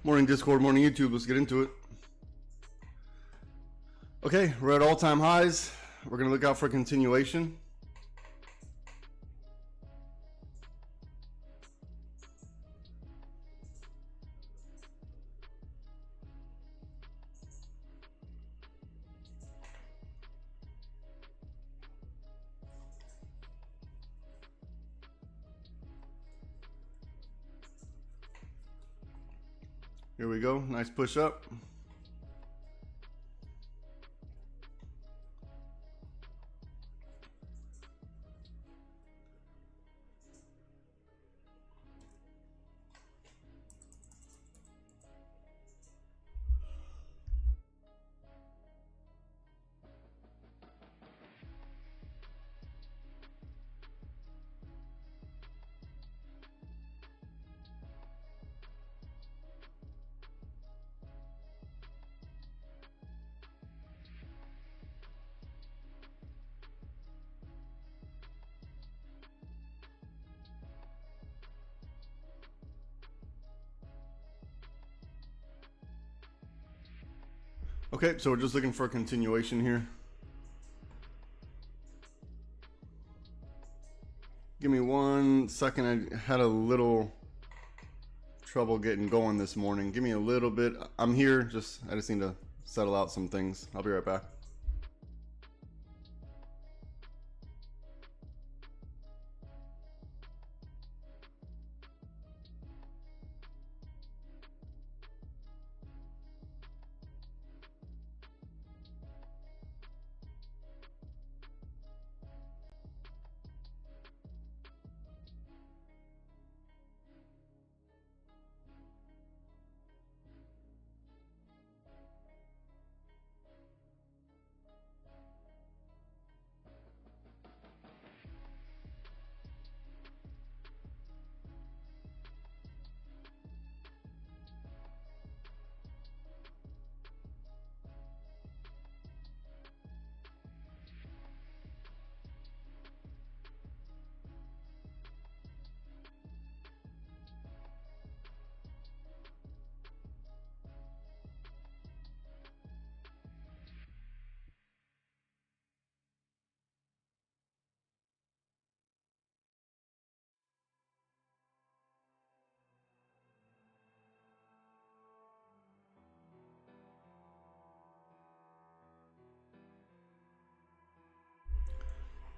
Morning Discord, morning YouTube. Let's get into it. Okay, we're at all-time highs. We're going to look out for a continuation. Here we go. Nice push up. Okay, so we're just looking for a continuation here. Give me 1 second. I had a little trouble getting going this morning. Give me a little bit. I'm here. I just need to settle out some things. I'll be right back.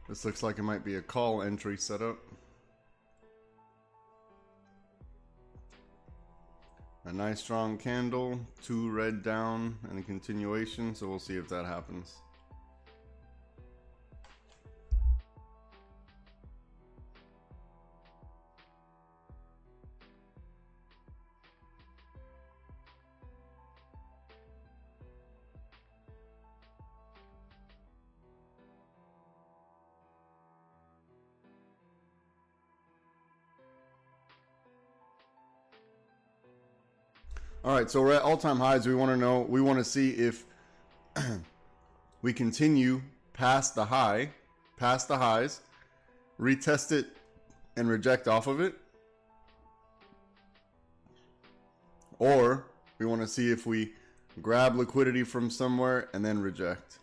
This looks like it might be a call entry setup. A nice strong candle, 2 red down, and a continuation, so we'll see if that happens. All right, so we're at all-time highs. We want to see if we continue past the highs, retest it and reject off of it. Or we want to see if we grab liquidity from somewhere and then reject.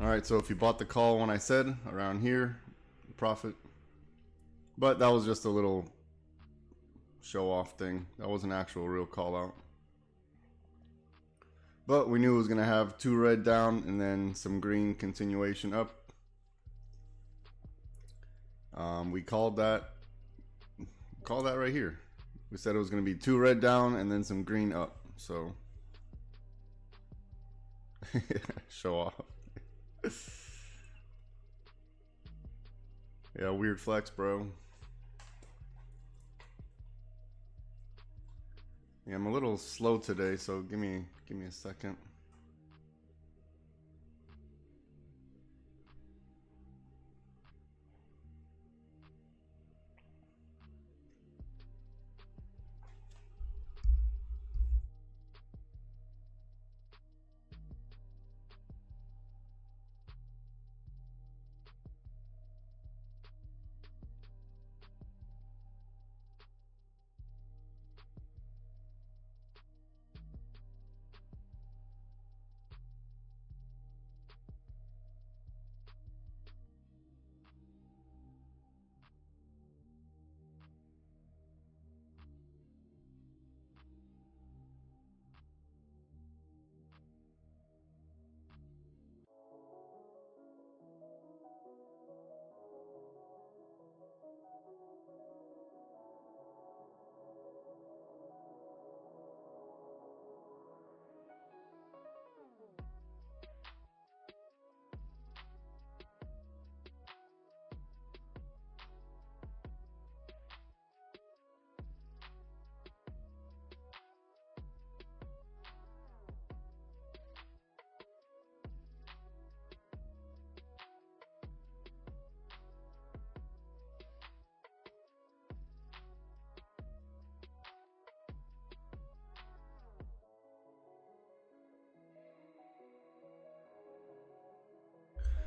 All right, so if you bought the call when I said around here, profit. But that was just a little show off thing. That was an actual real call out. But we knew it was going to have 2 red down and then some green continuation up. We called that right here. We said it was going to be 2 red down and then some green up. So show off. Yeah, weird flex, bro. Yeah, I'm a little slow today, so give me a second.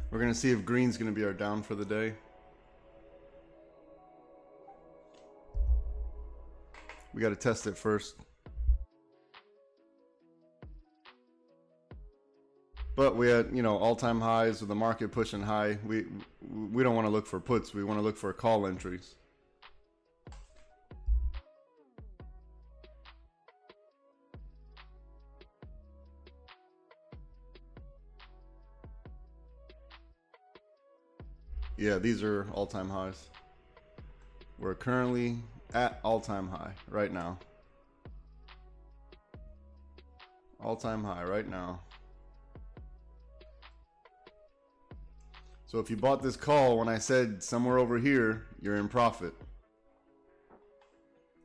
We're going to see if green's going to be our down for the day. We got to test it first. But we had, you know, all-time highs with the market pushing high. We don't want to look for puts. We want to look for call entries. Yeah, these are all-time highs. We're currently at all-time high right now. All-time high right now. So if you bought this call when I said somewhere over here, you're in profit.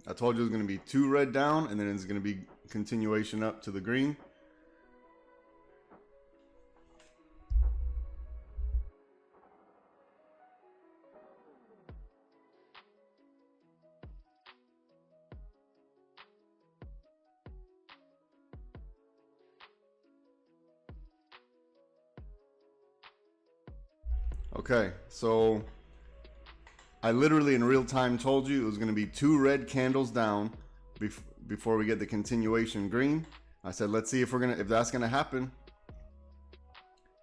I told you it was going to be 2 red down and then it's going to be continuation up to the green. Okay, so I literally in real time told you it was going to be 2 red candles down before we get the continuation green. I said, let's see if that's going to happen.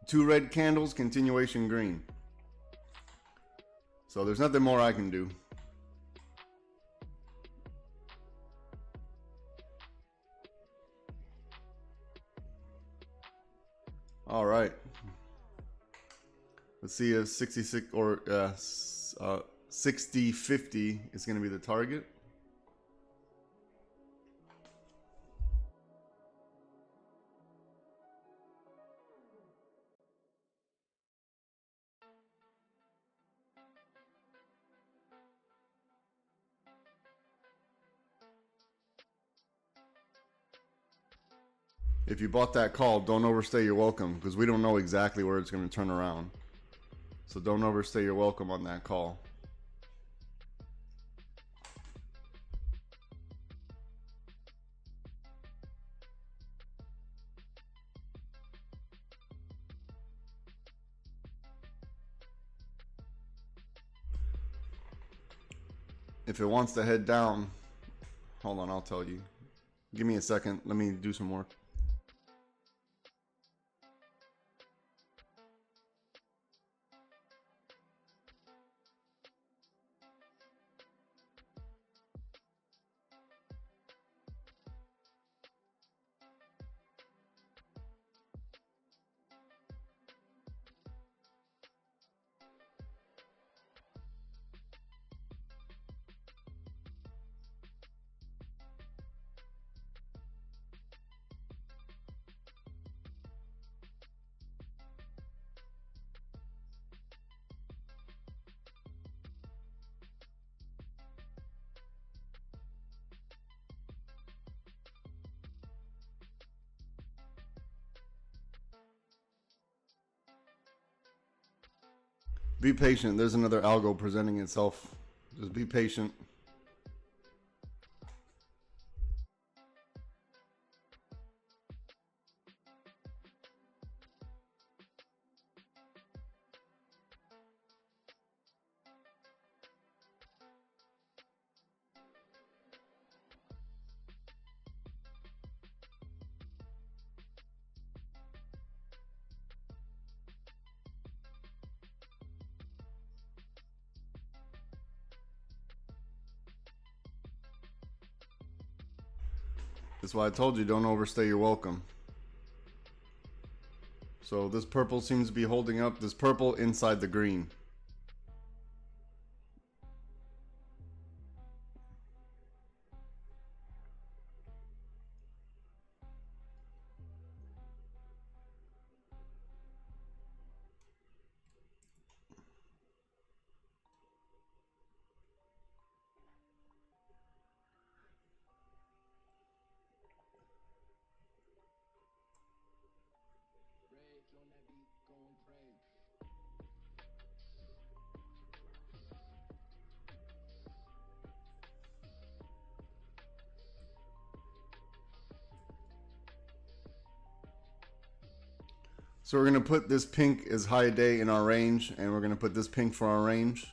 2 red candles, continuation green. So there's nothing more I can do. All right. Let's see if 66 or 60-50 is going to be the target. If you bought that call, don't overstay your welcome because we don't know exactly where it's going to turn around. So don't overstay your welcome on that call. If it wants to head down, hold on, I'll tell you. Give me a second. Let me do some work. Be patient. There's another algo presenting itself. Just be patient. That's why I told you, don't overstay your welcome. So this purple seems to be holding up. This purple inside the green. So we're going to put this pink as high day in our range, and we're going to put this pink for our range.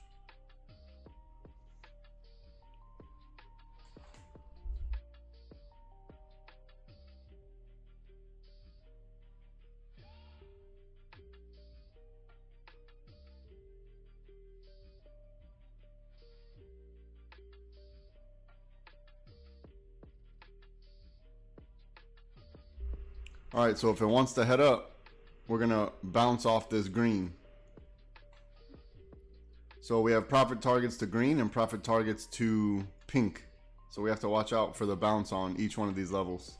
All right, so if it wants to head up, we're going to bounce off this green. So we have profit targets to green and profit targets to pink. So we have to watch out for the bounce on each one of these levels.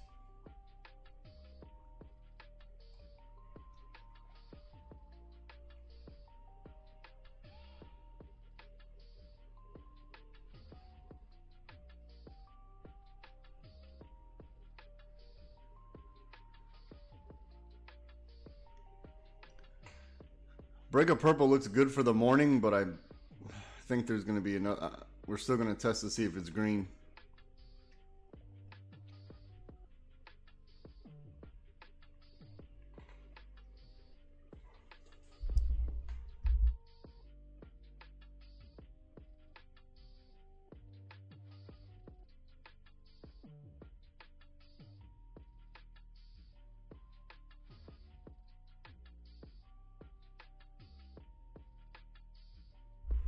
Break of purple looks good for the morning, but I think there's going to be another. We're still going to test to see if it's green.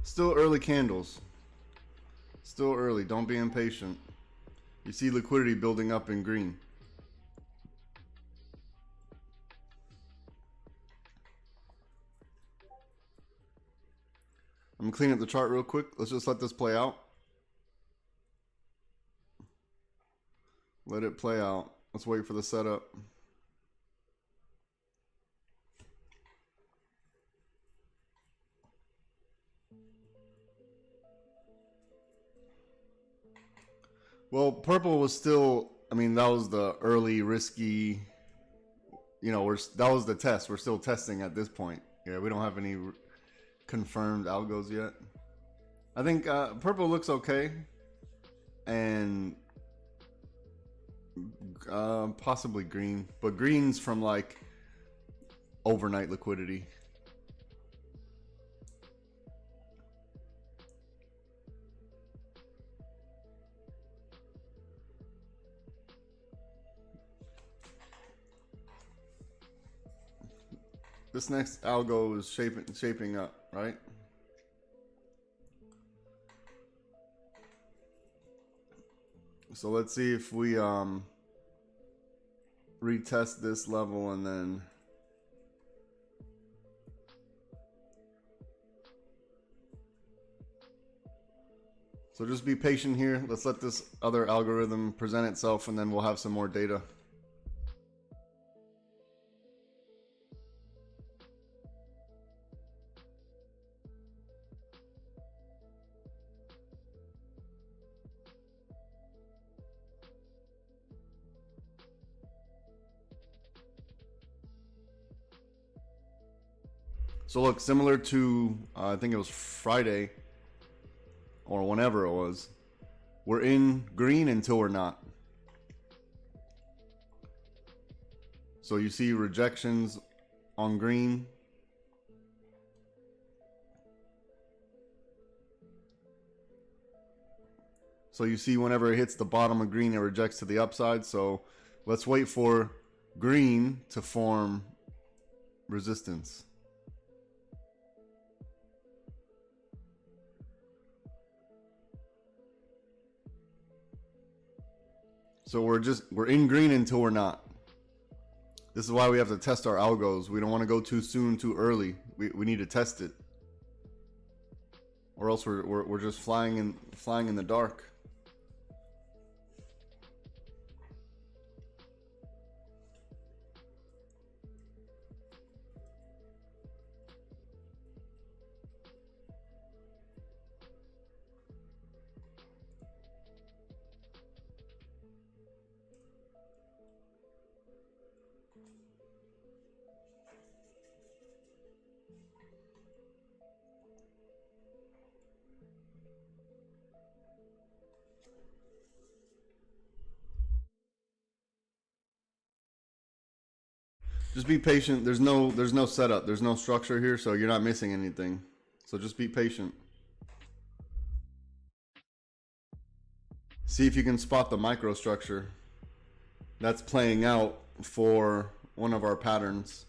Still early candles. Still early. Don't be impatient. You see liquidity building up in green. I'm gonna clean up the chart real quick. Let's just let this play out. Let it play out. Let's wait for the setup. Well, purple was still, I mean, that was the early risky, you know, that was the test. We're still testing at this point. Yeah, we don't have any confirmed algos yet. I think purple looks okay. And possibly green. But green's from like overnight liquidity. This next algo is shaping up, right? So let's see if we retest this level and then so just be patient here. Let's let this other algorithm present itself and then we'll have some more data. So look, similar to, I think it was Friday or whenever it was, we're in green until we're not. So you see rejections on green. So you see whenever it hits the bottom of green, it rejects to the upside. So let's wait for green to form resistance. So we're in green until we're not. This is why we have to test our algos. We don't want to go too soon, too early. We need to test it, or else we're just flying in the dark. Just be patient. There's no setup. There's no structure here, so you're not missing anything. So just be patient. See if you can spot the microstructure that's playing out for one of our patterns.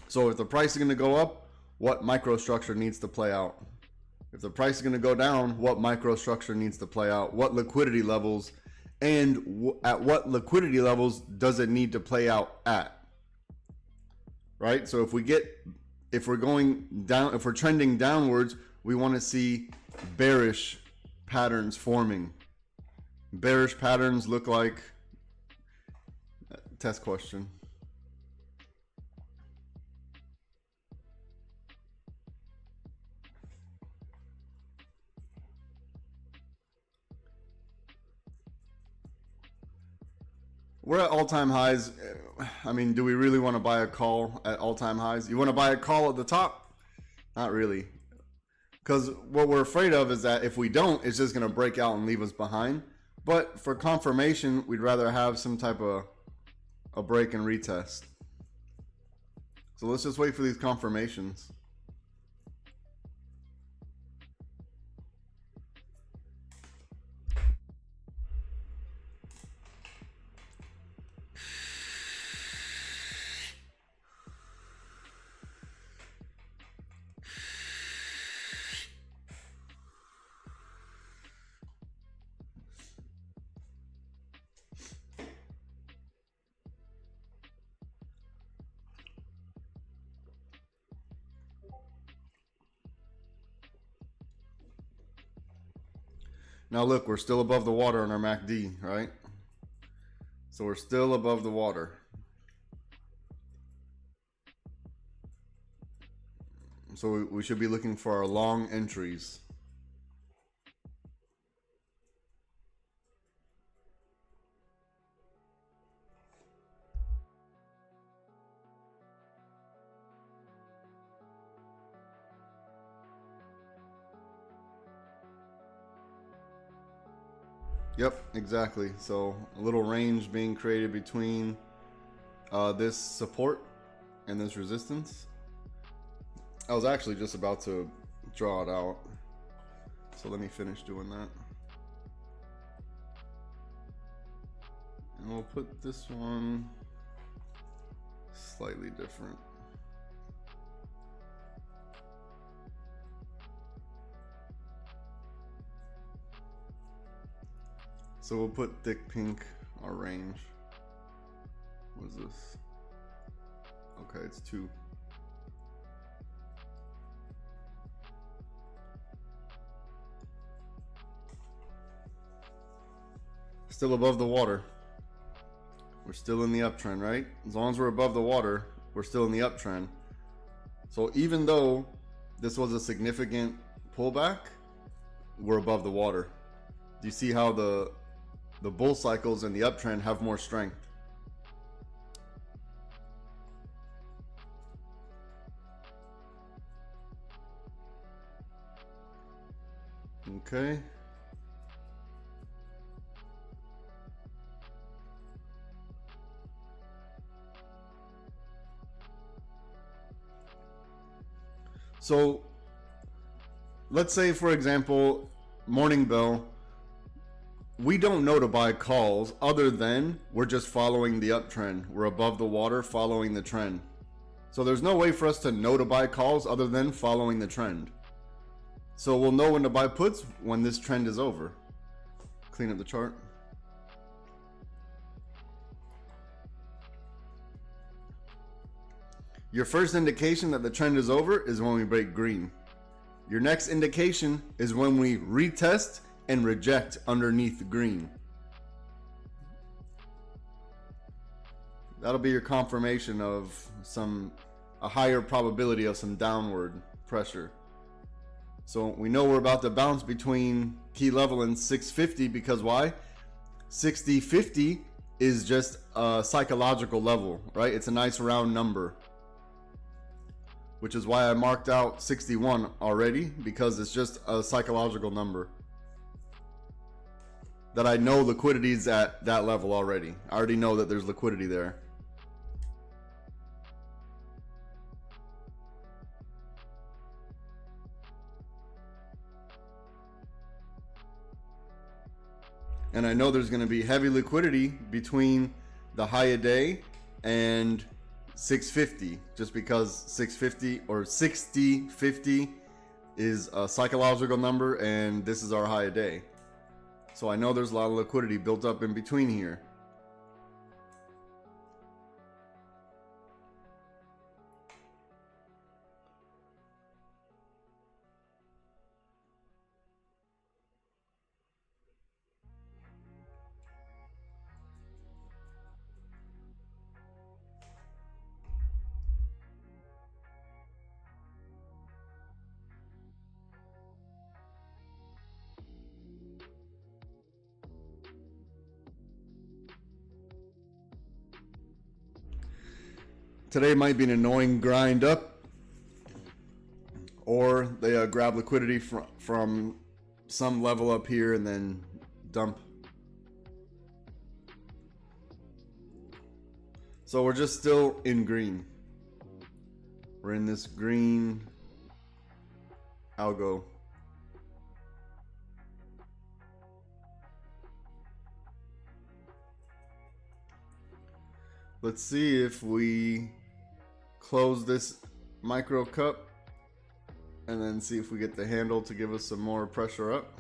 So if the price is going to go up, what microstructure needs to play out? If the price is going to go down, what microstructure needs to play out? What liquidity levels? And at what liquidity levels does it need to play out at? Right? So if we're going down, if we're trending downwards, we want to see bearish patterns forming. Bearish patterns look like, test question. We're at all-time highs. I mean, do we really want to buy a call at all-time highs? You want to buy a call at the top? Not really. Because what we're afraid of is that if we don't, it's just going to break out and leave us behind. But for confirmation, we'd rather have some type of a break and retest. So let's just wait for these confirmations. Now look, we're still above the water on our MACD, right? So we're still above the water. So we should be looking for our long entries. Yep, exactly. So a little range being created between this support and this resistance. I was actually just about to draw it out. So let me finish doing that. And we'll put this one slightly different. So we'll put thick pink, our range. What is this? Okay, it's 2. Still above the water. We're still in the uptrend, right? As long as we're above the water, we're still in the uptrend. So even though this was a significant pullback, we're above the water. Do you see how the bull cycles and the uptrend have more strength? Okay. So let's say, for example, morning bell, we don't know to buy calls other than we're just following the uptrend. We're above the water following the trend. So there's no way for us to know to buy calls other than following the trend. So we'll know when to buy puts when this trend is over. Clean up the chart. Your first indication that the trend is over is when we break green. Your next indication is when we retest and reject underneath green. That'll be your confirmation of a higher probability of some downward pressure. So we know we're about to bounce between key level and 650 because why? 60-50 is just a psychological level, right? It's a nice round number, which is why I marked out 61 already, because it's just a psychological number that I know liquidity is at that level already. I already know that there's liquidity there. And I know there's going to be heavy liquidity between the high a day and 650, just because 650 or 60-50 is a psychological number and this is our high a day. So I know there's a lot of liquidity built up in between here. Today might be an annoying grind up, or they grab liquidity from some level up here and then dump. So we're just still in green. We're in this green algo. Let's see if we close this micro cup and then see if we get the handle to give us some more pressure up.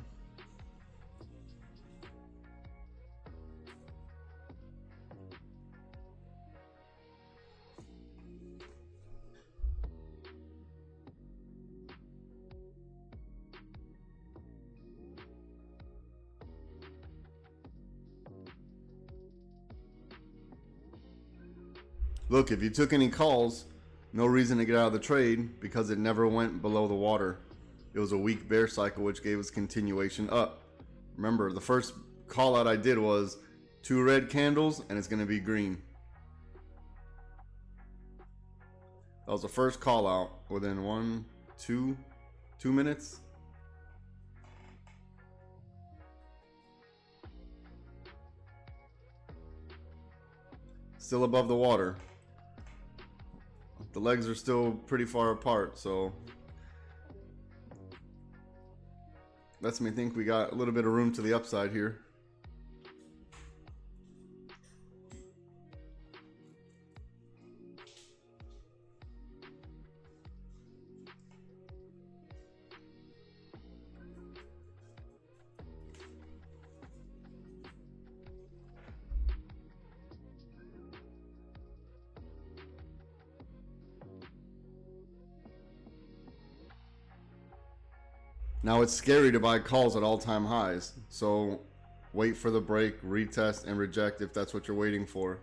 Look, if you took any calls, no reason to get out of the trade because it never went below the water. It was a weak bear cycle, which gave us continuation up. Remember, the first call out I did was 2 red candles and it's going to be green. That was the first call out within 2 minutes. Still above the water. The legs are still pretty far apart, so lets me think we got a little bit of room to the upside here. Now it's scary to buy calls at all-time highs, so wait for the break, retest, and reject if that's what you're waiting for.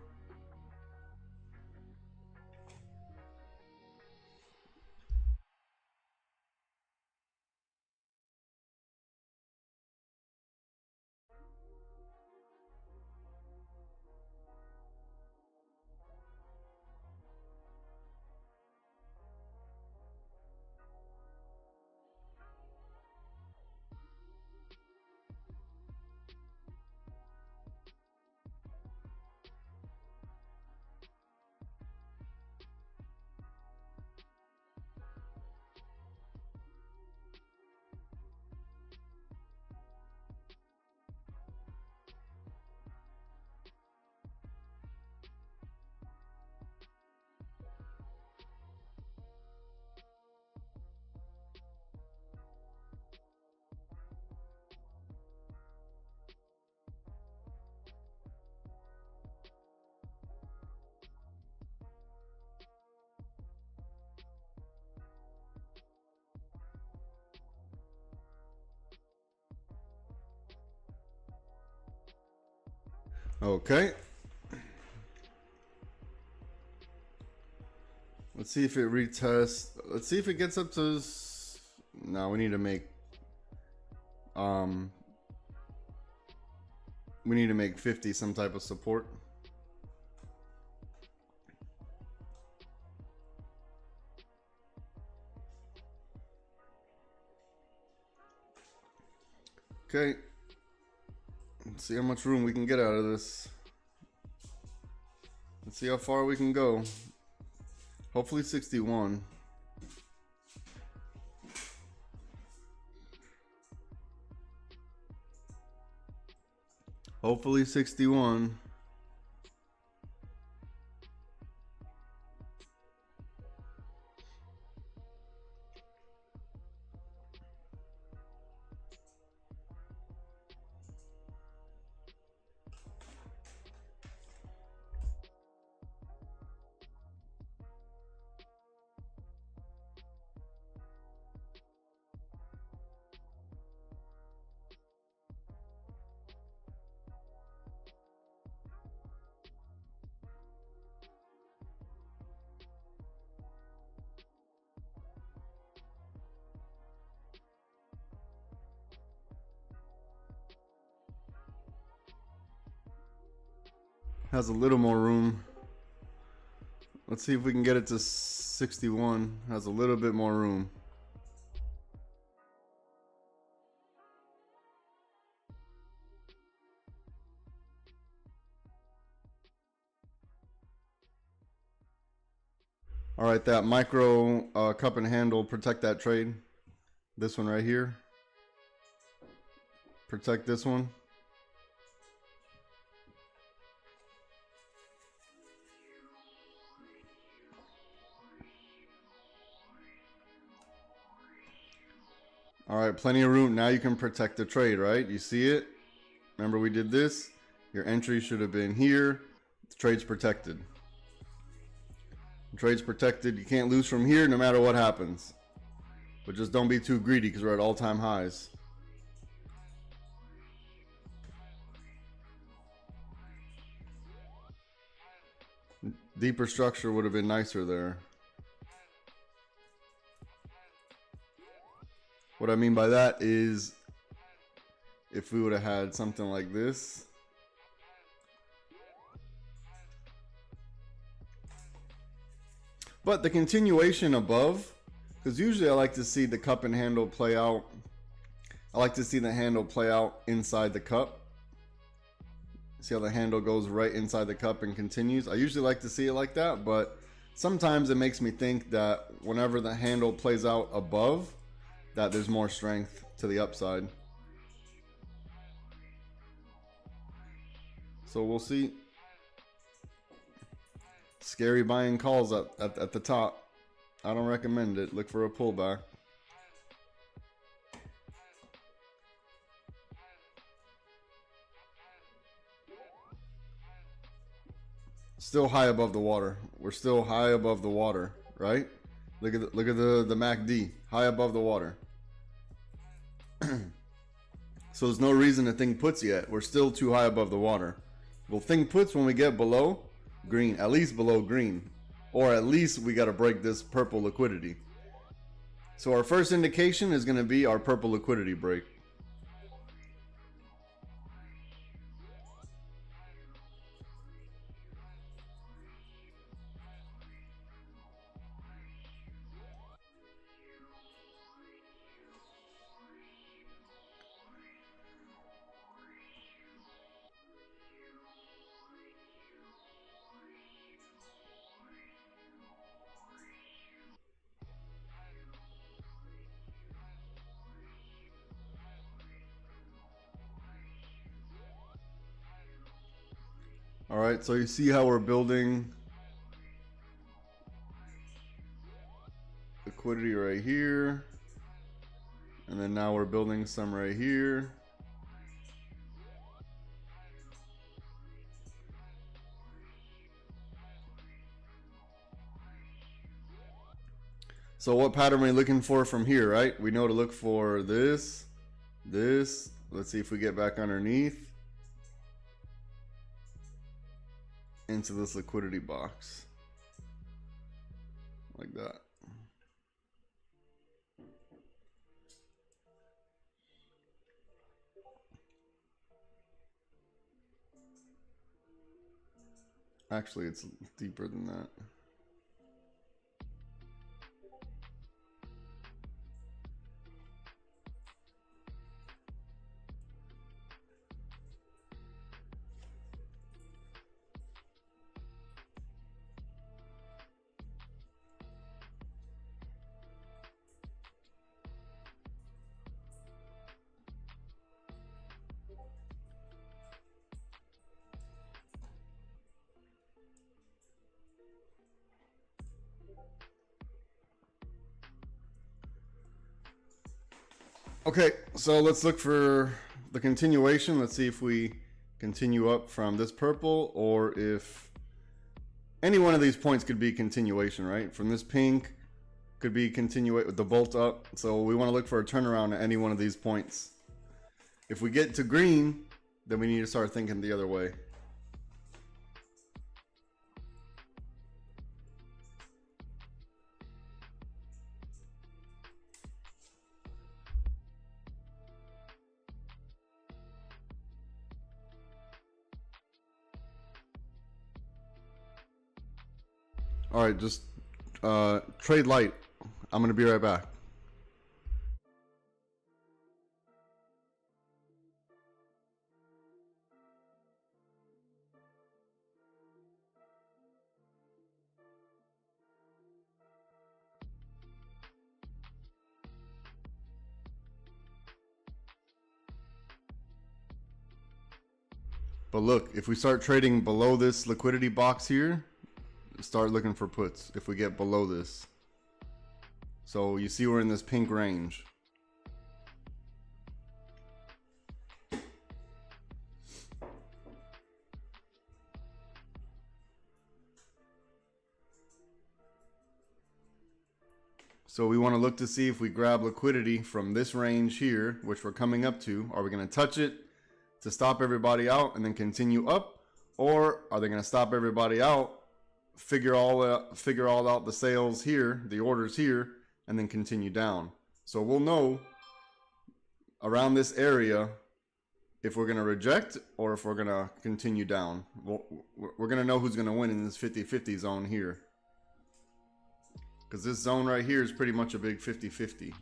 Okay. Let's see if it retests. Let's see if it gets up to. No, we need to make. We need to make 50 some type of support. Okay. Let's see how much room we can get out of this. Let's see how far we can go. Hopefully 61. Hopefully 61. Has a little more room. Let's see if we can get it to 61. Has a little bit more room. All right, that micro cup and handle, protect that trade. This one right here. Protect this one. All right, plenty of room. Now you can protect the trade, right? You see it? Remember we did this? Your entry should have been here. The trade's protected. The trade's protected. You can't lose from here no matter what happens. But just don't be too greedy because we're at all-time highs. Deeper structure would have been nicer there. What I mean by that is if we would have had something like this. But the continuation above, because usually I like to see the cup and handle play out. I like to see the handle play out inside the cup. See how the handle goes right inside the cup and continues? I usually like to see it like that, but sometimes it makes me think that whenever the handle plays out above, that there's more strength to the upside. So we'll see. Scary buying calls at the top. I don't recommend it. Look for a pullback. Still high above the water. We're still high above the water, right? Look at the MACD, high above the water. So there's no reason to think puts yet. We're still too high above the water. We'll think puts when we get below green, at least below green, or at least we got to break this purple liquidity. So our first indication is going to be our purple liquidity break. All right, so you see how we're building liquidity right here. And then now we're building some right here. So what pattern are we looking for from here, right? We know to look for this, this. Let's see if we get back underneath. into this liquidity box like that. Actually, it's deeper than that. Okay, so let's look for the continuation. Let's see if we continue up from this purple, or if any one of these points could be continuation, right? From this pink could be continuate with the bolt up. So we want to look for a turnaround at any one of these points. If we get to green, then we need to start thinking the other way. All right, just trade light. I'm gonna be right back. But look, if we start trading below this liquidity box here, start looking for puts if we get below this. So you see we're in this pink range. So we want to look to see if we grab liquidity from this range here, which we're coming up to. Are we going to touch it to stop everybody out and then continue up? Or are they going to stop everybody out, figure all out the sales here, the orders here, and then continue down? So we'll know around this area if we're going to reject or if we're going to continue down. We're going to know who's going to win in this 50-50 zone here. Because this zone right here is pretty much a big 50-50.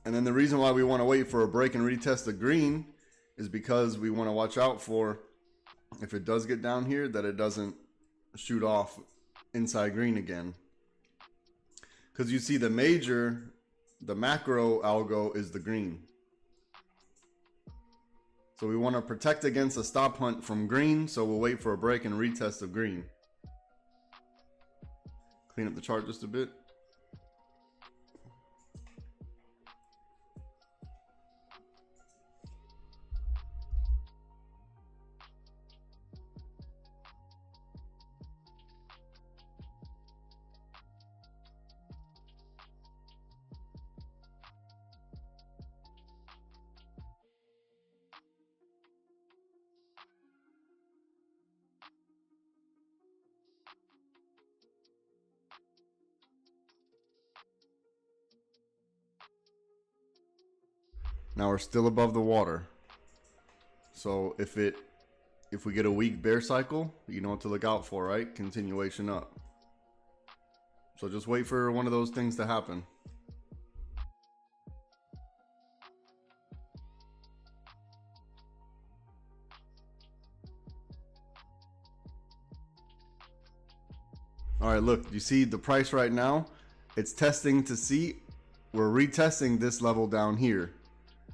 And then the reason why we want to wait for a break and retest the green is because we want to watch out for, if it does get down here, that it doesn't shoot off inside green again. Because you see the macro algo is the green. So we want to protect against a stop hunt from green, so we'll wait for a break and retest of green. Clean up the chart just a bit. Now we're still above the water. So if we get a weak bear cycle, you know what to look out for, right? Continuation up. So just wait for one of those things to happen. All right, look, you see the price right now? It's testing to see. We're retesting this level down here.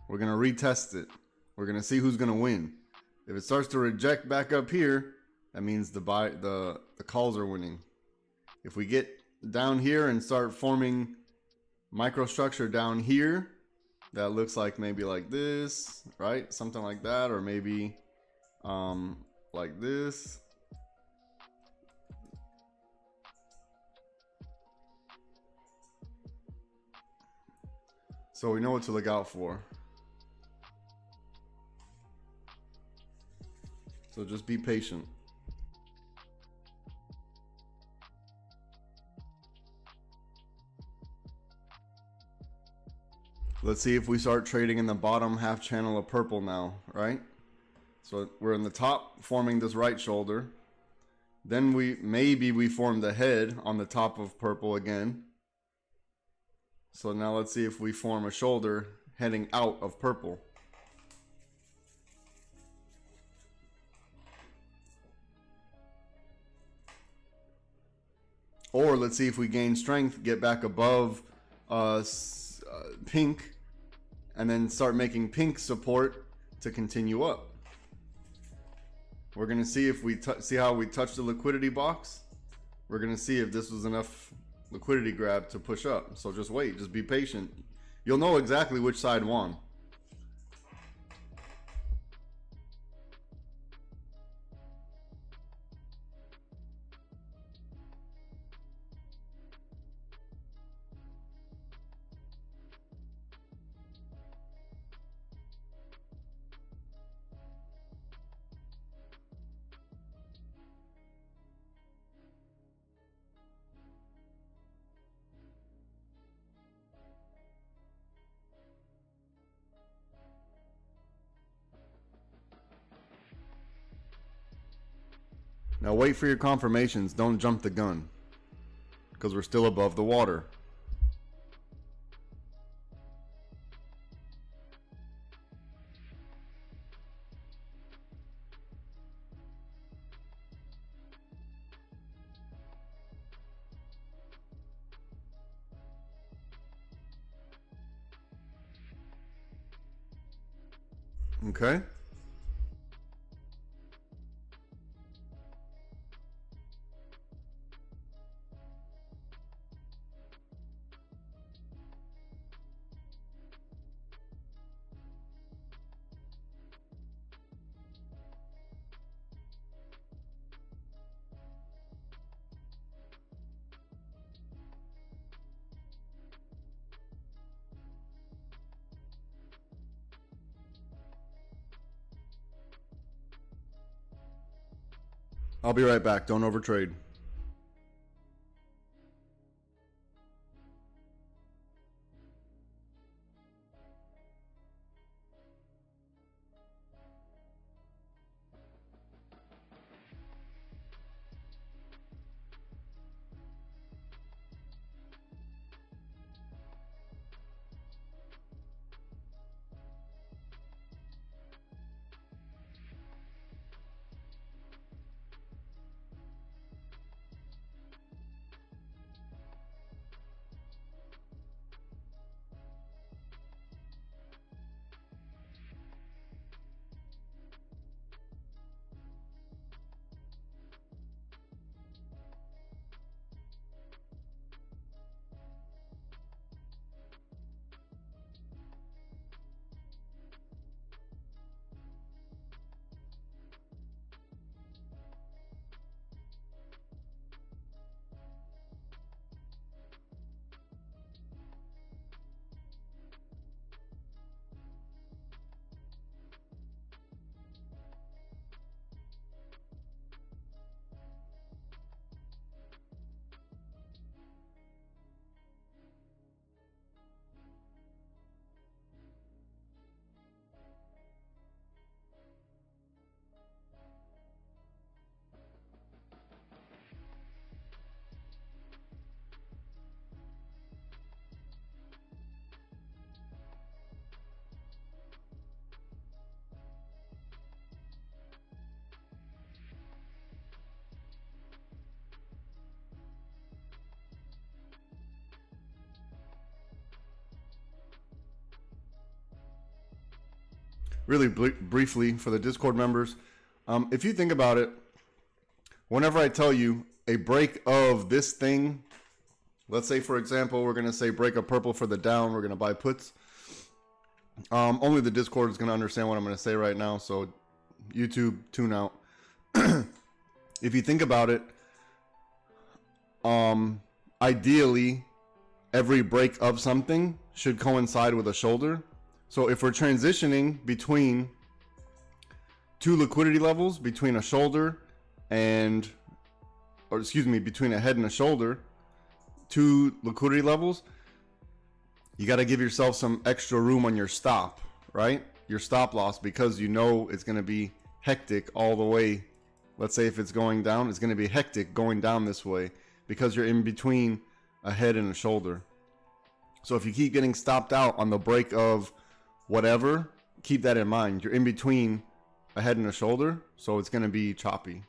We're gonna retest it. We're gonna see who's gonna win. If it starts to reject back up here, that means the calls are winning. If we get down here and start forming microstructure down here, that looks like maybe like this, right? Something like that, or maybe like this. So we know what to look out for. So just be patient. Let's see if we start trading in the bottom half channel of purple now, right? So we're in the top forming this right shoulder. Then maybe we form the head on the top of purple again. So now let's see if we form a shoulder heading out of purple. Or let's see if we gain strength, get back above pink, and then start making pink support to continue up. We're gonna see if we see how we touch the liquidity box. We're gonna see if this was enough liquidity grab to push up. So just wait, just be patient. You'll know exactly which side won. Now wait for your confirmations. Don't jump the gun, because we're still above the water. Okay. I'll be right back. Don't overtrade. Really briefly for the Discord members, if you think about it, whenever I tell you a break of this thing, let's say for example we're going to say break of purple for the down, we're going to buy puts. Only the Discord is going to understand what I'm going to say right now, so YouTube, tune out. If you think about it, ideally every break of something should coincide with a shoulder. So if we're transitioning between two liquidity levels, between a shoulder and, or excuse me, between a head and a shoulder, two liquidity levels, you got to give yourself some extra room on your stop, right? Your stop loss, because you know it's going to be hectic all the way. Let's say if it's going down, it's going to be hectic going down this way because you're in between a head and a shoulder. So if you keep getting stopped out on the break of whatever, keep that in mind. You're in between a head and a shoulder, so it's going to be choppy.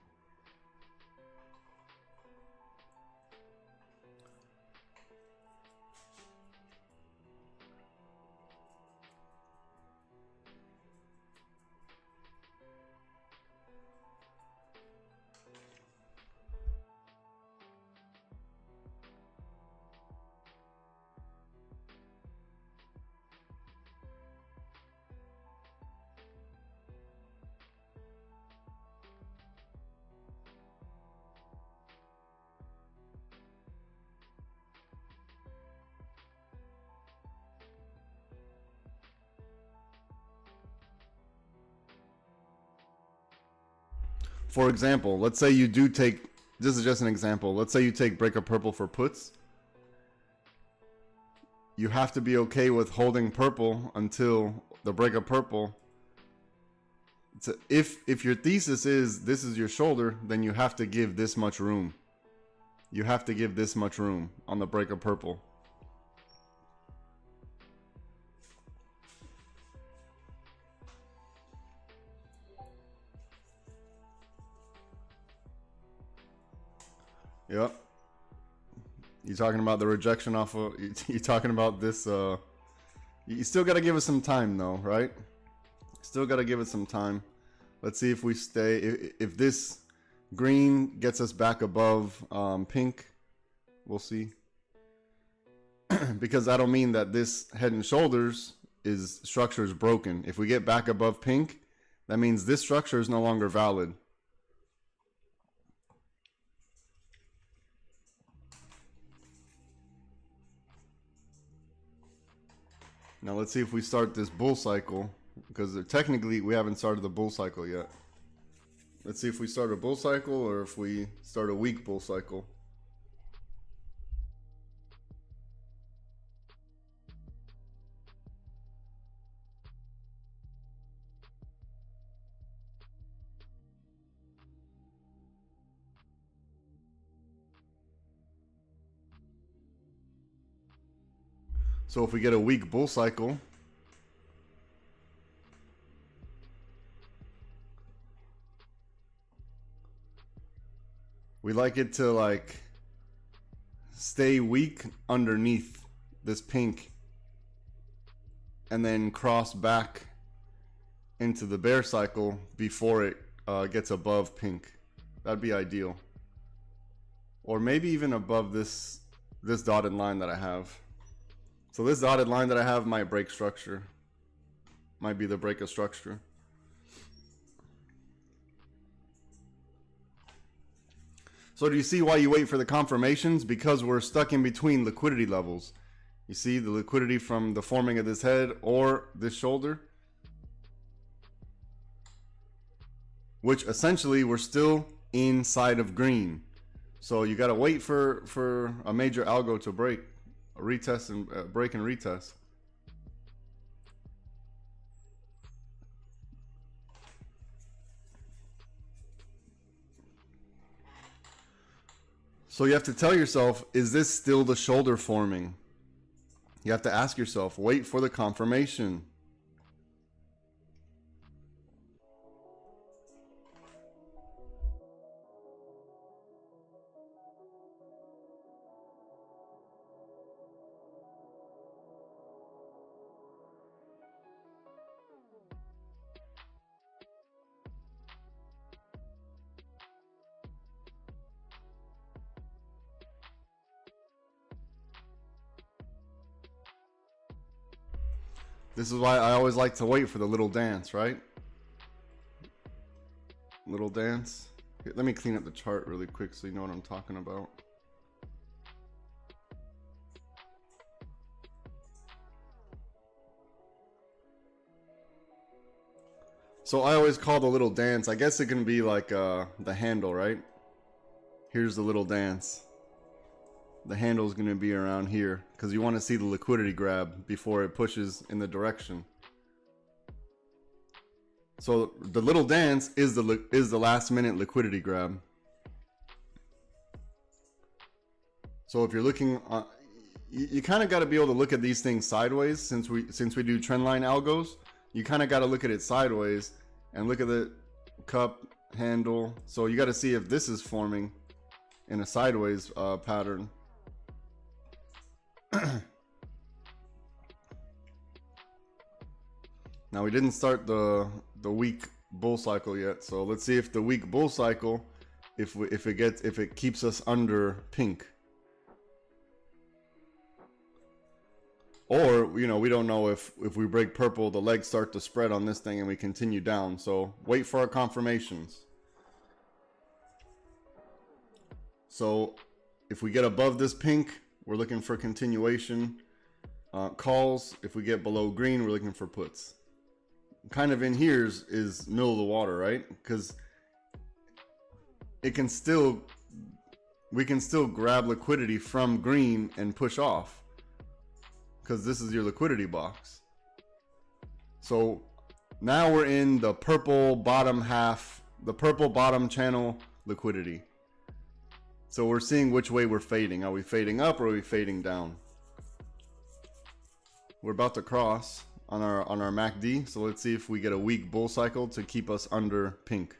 For example, let's say you do take, this is just an example, let's say you take breakup purple for puts. You have to be okay with holding purple until the breakup purple. So if your thesis is this is your shoulder, then you have to give this much room. You have to give this much room on the breakup purple. Yep. You talking about the rejection off of, you talking about this, you still got to give it some time though, right? Still got to give it some time. Let's see if we stay, if this green gets us back above pink, we'll see. Because that'll mean that this head and shoulders structure is broken. If we get back above pink, that means this structure is no longer valid. Now let's see if we start this bull cycle, because technically we haven't started the bull cycle yet. Let's see if we start a bull cycle or if we start a weak bull cycle. So if we get a weak bull cycle, we like it to like stay weak underneath this pink and then cross back into the bear cycle before it gets above pink. That'd be ideal. Or maybe even above this dotted line that I have. So this dotted line that I have might break structure. Might be the break of structure. So do you see why you wait for the confirmations? Because we're stuck in between liquidity levels. You see the liquidity from the forming of this head or this shoulder, which essentially we're still inside of green. So you got to wait for a major algo to break, a retest and break and retest. So you have to tell yourself, is this still the shoulder forming? You have to ask yourself, wait for the confirmation. This is why I always like to wait for the little dance, right? Little dance. Here, let me clean up the chart really quick so you know what I'm talking about. So I always call the little dance, I guess it can be like the handle, right? Here's the little dance. The handle is going to be around here because you want to see the liquidity grab before it pushes in the direction. So the little dance is the last minute liquidity grab. So if you're looking, you kind of got to be able to look at these things sideways. Since we do trendline algos, you kind of got to look at it sideways and look at the cup handle. So you got to see if this is forming in a sideways pattern. Now we didn't start the week bull cycle yet, so let's see if the week bull cycle, if it keeps us under pink, or we don't know if we break purple, the legs start to spread on this thing and we continue down. So wait for our confirmations. So if we get above this pink, we're looking for continuation calls. If we get below green, we're looking for puts. Kind of in here is middle of the water, right? Because we can still grab liquidity from green and push off, because this is your liquidity box. So now we're in the purple bottom half, the purple bottom channel liquidity. So we're seeing which way we're fading. Are we fading up or are we fading down? We're about to cross on our MACD. So let's see if we get a weak bull cycle to keep us under pink.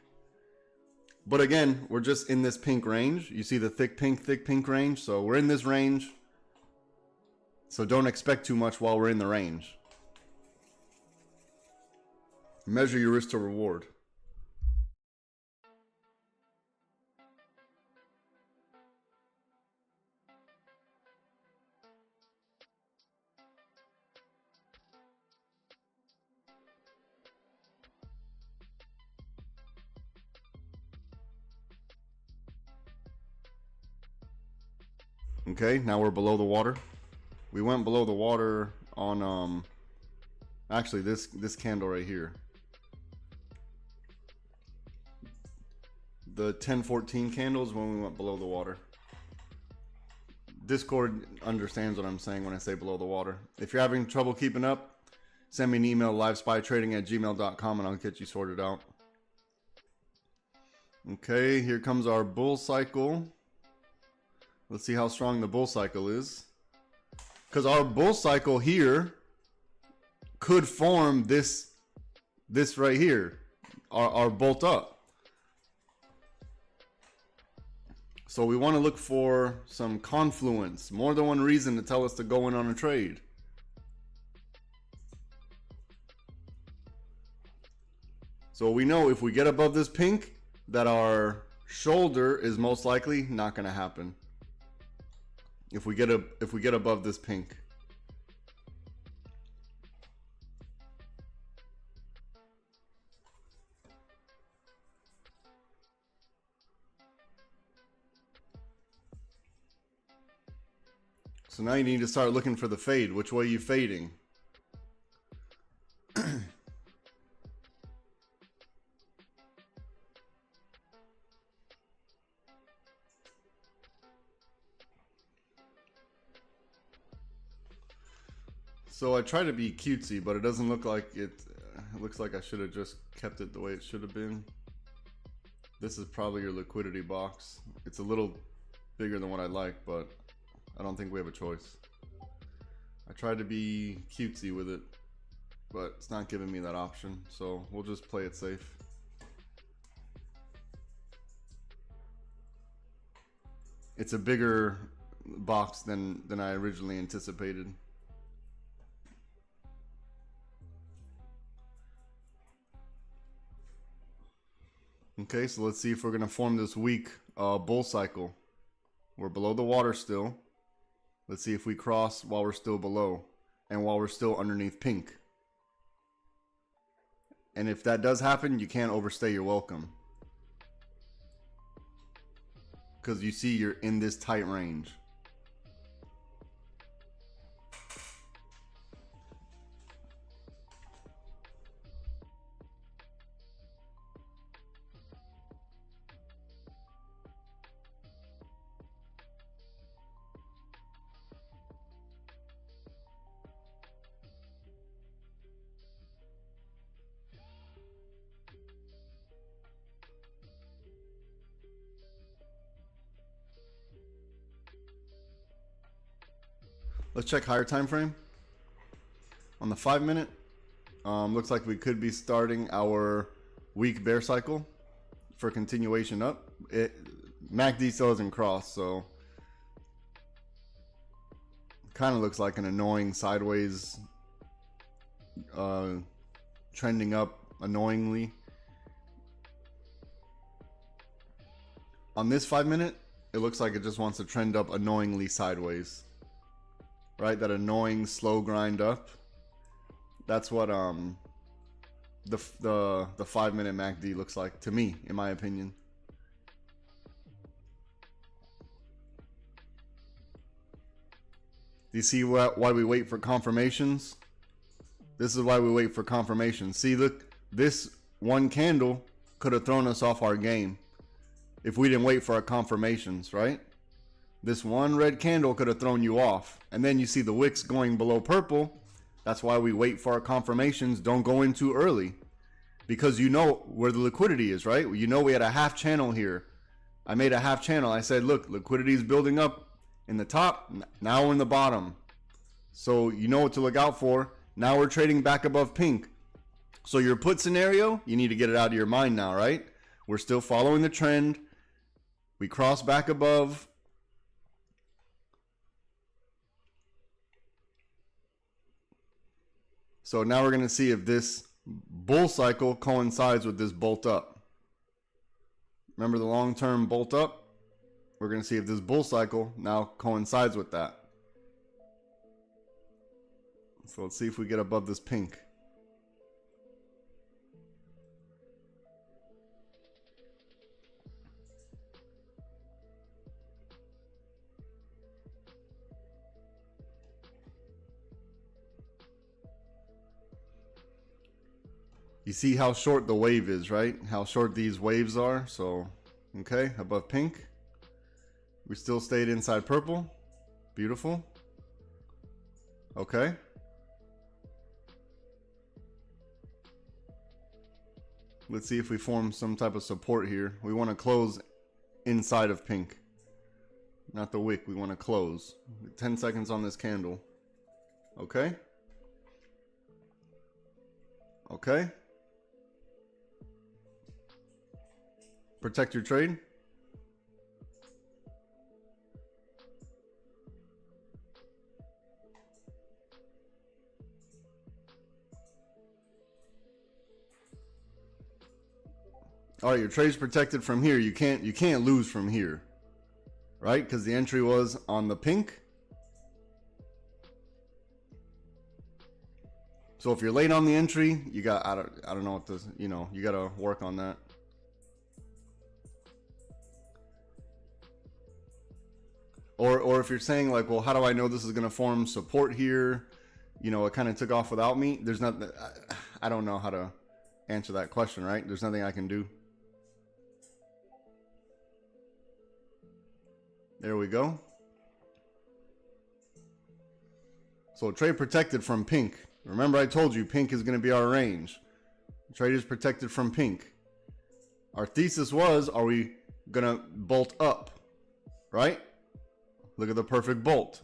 But again, we're just in this pink range. You see the thick pink range. So we're in this range. So don't expect too much while we're in the range. Measure your risk to reward. Okay, now we're below the water. We went below the water on actually this candle right here. The 10-14 candles when we went below the water. Discord understands what I'm saying when I say below the water. If you're having trouble keeping up, send me an email, LiveSPYTrading@gmail.com, and I'll get you sorted out. Okay, here comes our bull cycle. Let's see how strong the bull cycle is. Because our bull cycle here could form this right here, our bolt up. So we want to look for some confluence, more than one reason to tell us to go in on a trade. So we know if we get above this pink, that our shoulder is most likely not going to happen. If we get above this pink. So now you need to start looking for the fade. Which way are you fading? So I try to be cutesy, but it doesn't look like it. It looks like I should have just kept it the way it should have been. This is probably your liquidity box. It's a little bigger than what I like, but I don't think we have a choice. I tried to be cutesy with it, but it's not giving me that option. So we'll just play it safe. It's a bigger box than I originally anticipated. Okay, so let's see if we're going to form this weak bull cycle. We're below the water still. Let's see if we cross while we're still below and while we're still underneath pink. And if that does happen, you can't overstay your welcome. Because you see you're in this tight range. Let's check higher time frame. On the 5 minute, looks like we could be starting our weak bear cycle for continuation up. MACD still hasn't crossed, so kind of looks like an annoying sideways trending up annoyingly. On this 5 minute, it looks like it just wants to trend up annoyingly sideways, right? That annoying slow grind up. That's what the 5 minute MACD looks like to me, in my opinion. Do you see why we wait for confirmations? This is why we wait for confirmations. See, look, this one candle could have thrown us off our game if we didn't wait for our confirmations, right? This one red candle could have thrown you off. And then you see the wicks going below purple. That's why we wait for our confirmations. Don't go in too early, because you know where the liquidity is, right? You know we had a half channel here. I made a half channel. I said, look, liquidity is building up in the top. Now we're in the bottom. So you know what to look out for. Now we're trading back above pink. So your put scenario, you need to get it out of your mind now, right? We're still following the trend. We cross back above. So now we're going to see if this bull cycle coincides with this bolt up. Remember the long-term bolt up? We're going to see if this bull cycle now coincides with that. So let's see if we get above this pink. You see how short the wave is, right? How short these waves are. So, okay, above pink. We still stayed inside purple. Beautiful. Okay. Let's see if we form some type of support here. We want to close inside of pink. Not the wick, we want to close. 10 seconds on this candle. Okay. Okay. Protect your trade. All right, your trade's protected from here. You can't lose from here, right? Because the entry was on the pink. So if you're late on the entry, you got I don't know what this, you got to work on that. Or if you're saying like, well, how do I know this is going to form support here? It kind of took off without me. There's nothing. I don't know how to answer that question, right? There's nothing I can do. There we go. So trade protected from pink. Remember I told you pink is going to be our range. Trade is protected from pink. Our thesis was, are we going to bolt up? Right? Look at the perfect bolt.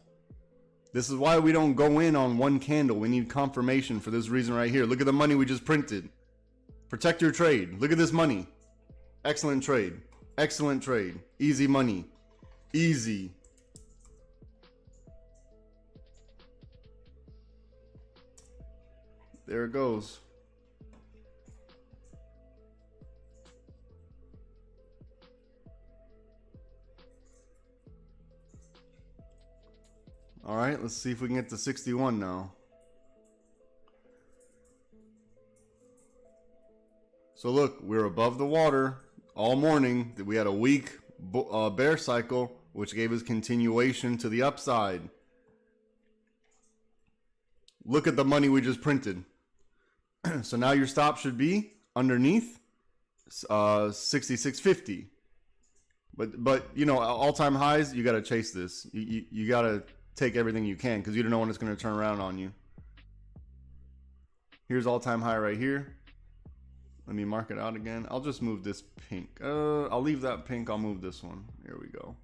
This is why we don't go in on one candle. We need confirmation for this reason right here. Look at the money we just printed. Protect your trade. Look at this money. Excellent trade. Excellent trade. Easy money. Easy. There it goes. All right, let's see if we can get to 61 now. So look, we're above the water all morning. We had a weak bear cycle, which gave us continuation to the upside. Look at the money we just printed. So now your stop should be underneath 66.50. But all-time highs, you got to chase this. You got to take everything you can, because you don't know when it's going to turn around on you. Here's all-time high right here. Let me mark it out again. I'll just move this pink. I'll leave that pink. I'll move this one. Here we go.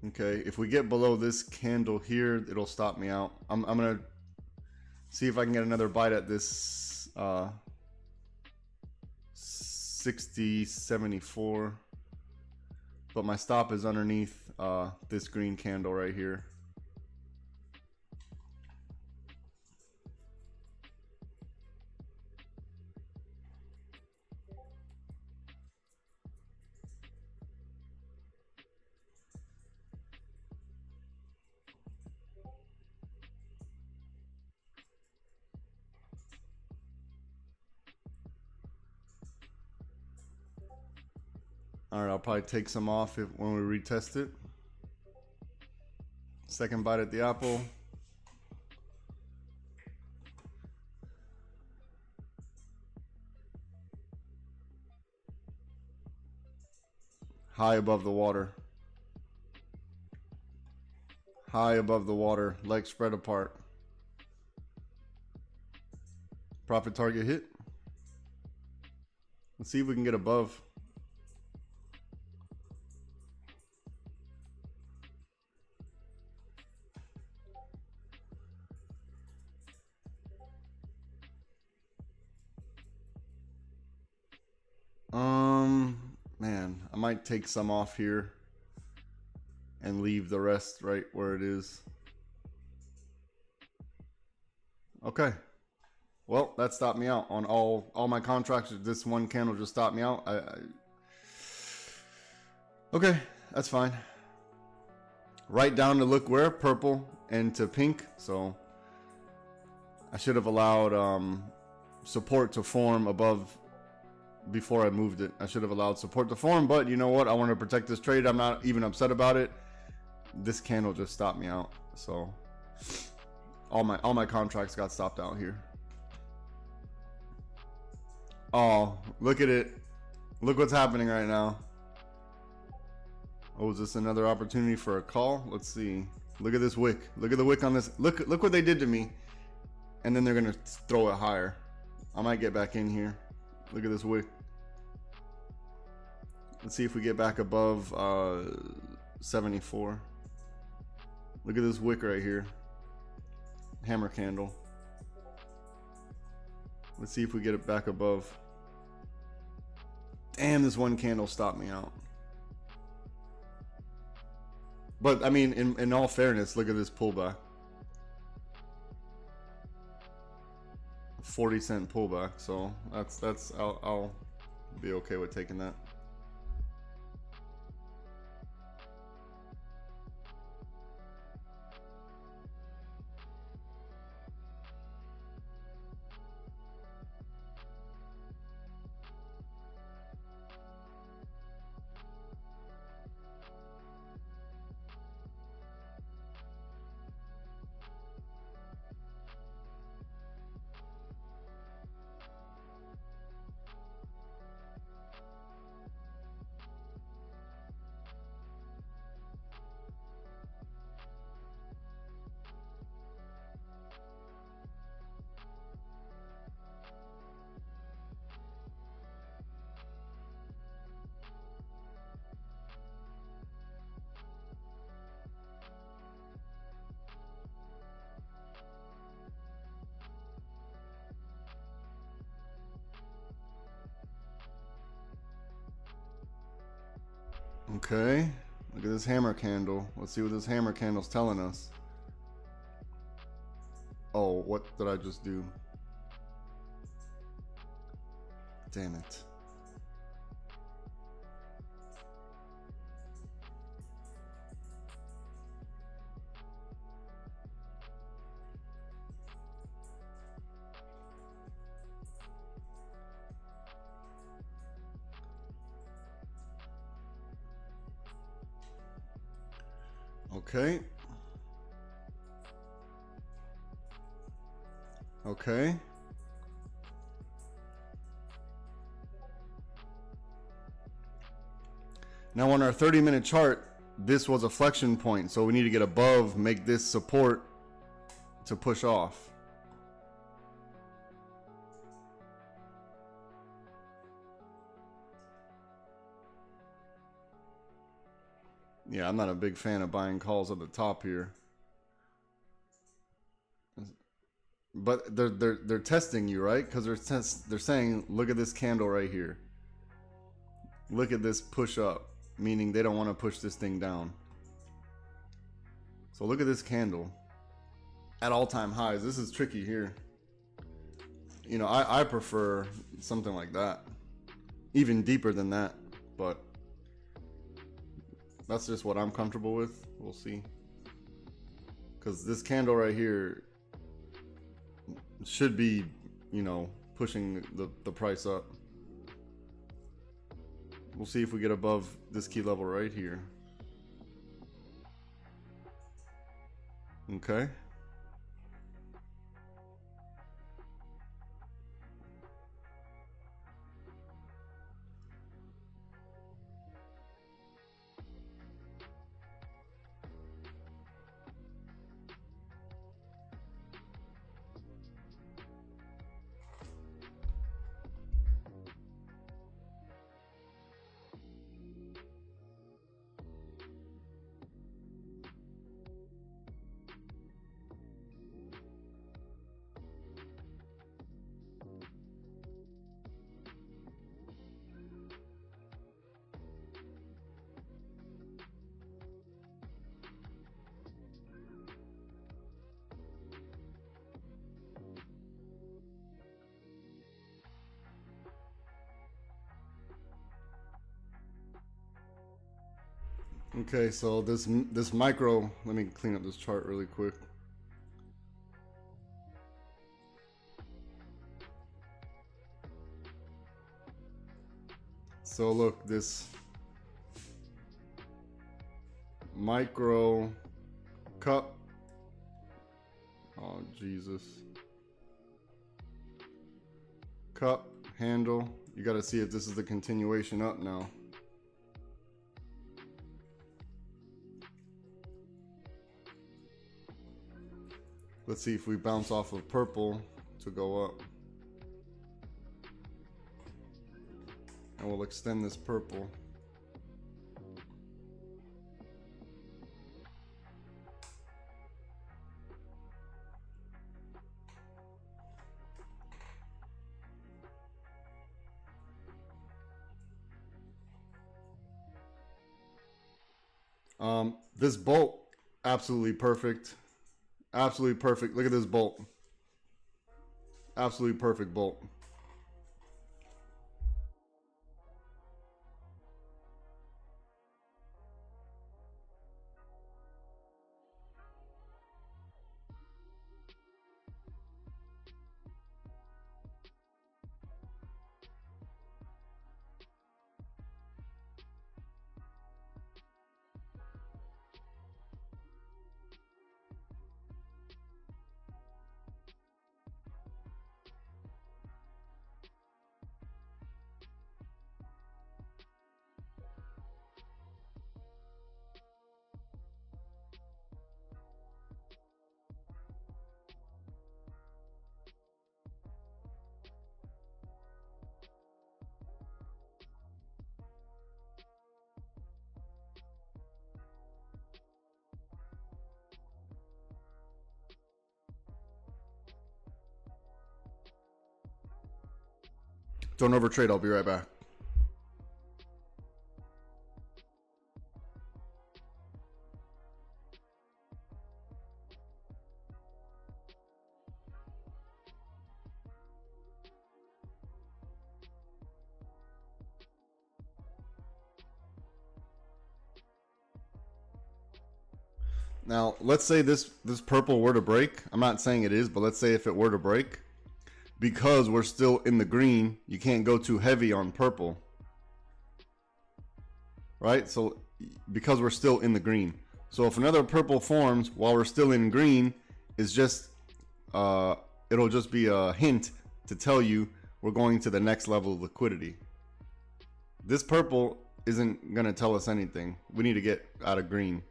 Okay, if we get below this candle here, it'll stop me out. I'm gonna see if I can get another bite at this 60.74, but my stop is underneath this green candle right here. All right, I'll probably take some off when we retest it. Second bite at the apple. High above the water. High above the water, legs spread apart. Profit target hit. Let's see if we can get above. Man, I might take some off here and leave the rest right where it is. Okay. Well, that stopped me out on all my contracts. This one candle just stopped me out. Okay, that's fine. Right down to look where? Purple and to pink. So I should have allowed support to form above before I moved it. I should have allowed support to form, but you know what? I want to protect this trade. I'm not even upset about it. This candle just stopped me out. So all my contracts got stopped out here. Oh, look at it. Look what's happening right now. Oh, is this another opportunity for a call? Let's see. Look at this wick. Look at the wick on this. Look what they did to me. And then they're gonna throw it higher. I might get back in here. Look at this wick. Let's see if we get back above 74. Look at this wick right here. Hammer candle. Let's see if we get it back above. Damn, this one candle stopped me out. But I mean, in all fairness, look at this pullback. 40-cent pullback. So that's I'll be okay with taking that. Okay, look at this hammer candle. Let's see what this hammer candle's telling us. Oh, what did I just do? Damn it. Okay. Okay. Now on our 30-minute chart, this was a flexion point, so we need to get above, make this support to push off. Yeah, I'm not a big fan of buying calls at the top here. But they're testing you, right? Because they're saying, look at this candle right here. Look at this push up, meaning they don't want to push this thing down. So look at this candle at all-time highs. This is tricky here. You know, I prefer something like that, even deeper than that, but that's just what I'm comfortable with. We'll see. Because this candle right here should be, you know, pushing the price up. We'll see if we get above this key level right here. Okay. Okay, so this micro, let me clean up this chart really quick. So look, this micro cup. Oh, Jesus. Cup, handle. You got to see if this is the continuation up now. Let's see if we bounce off of purple to go up. And we'll extend this purple. This bolt, absolutely perfect. Absolutely perfect. Look at this bolt. Absolutely perfect bolt. Don't overtrade. I'll be right back. Now, let's say this purple were to break. I'm not saying it is, but let's say if it were to break, because we're still in the green, you can't go too heavy on purple. Right? So because we're still in the green. So if another purple forms while we're still in green, it's just it'll just be a hint to tell you we're going to the next level of liquidity. This purple isn't going to tell us anything. We need to get out of green.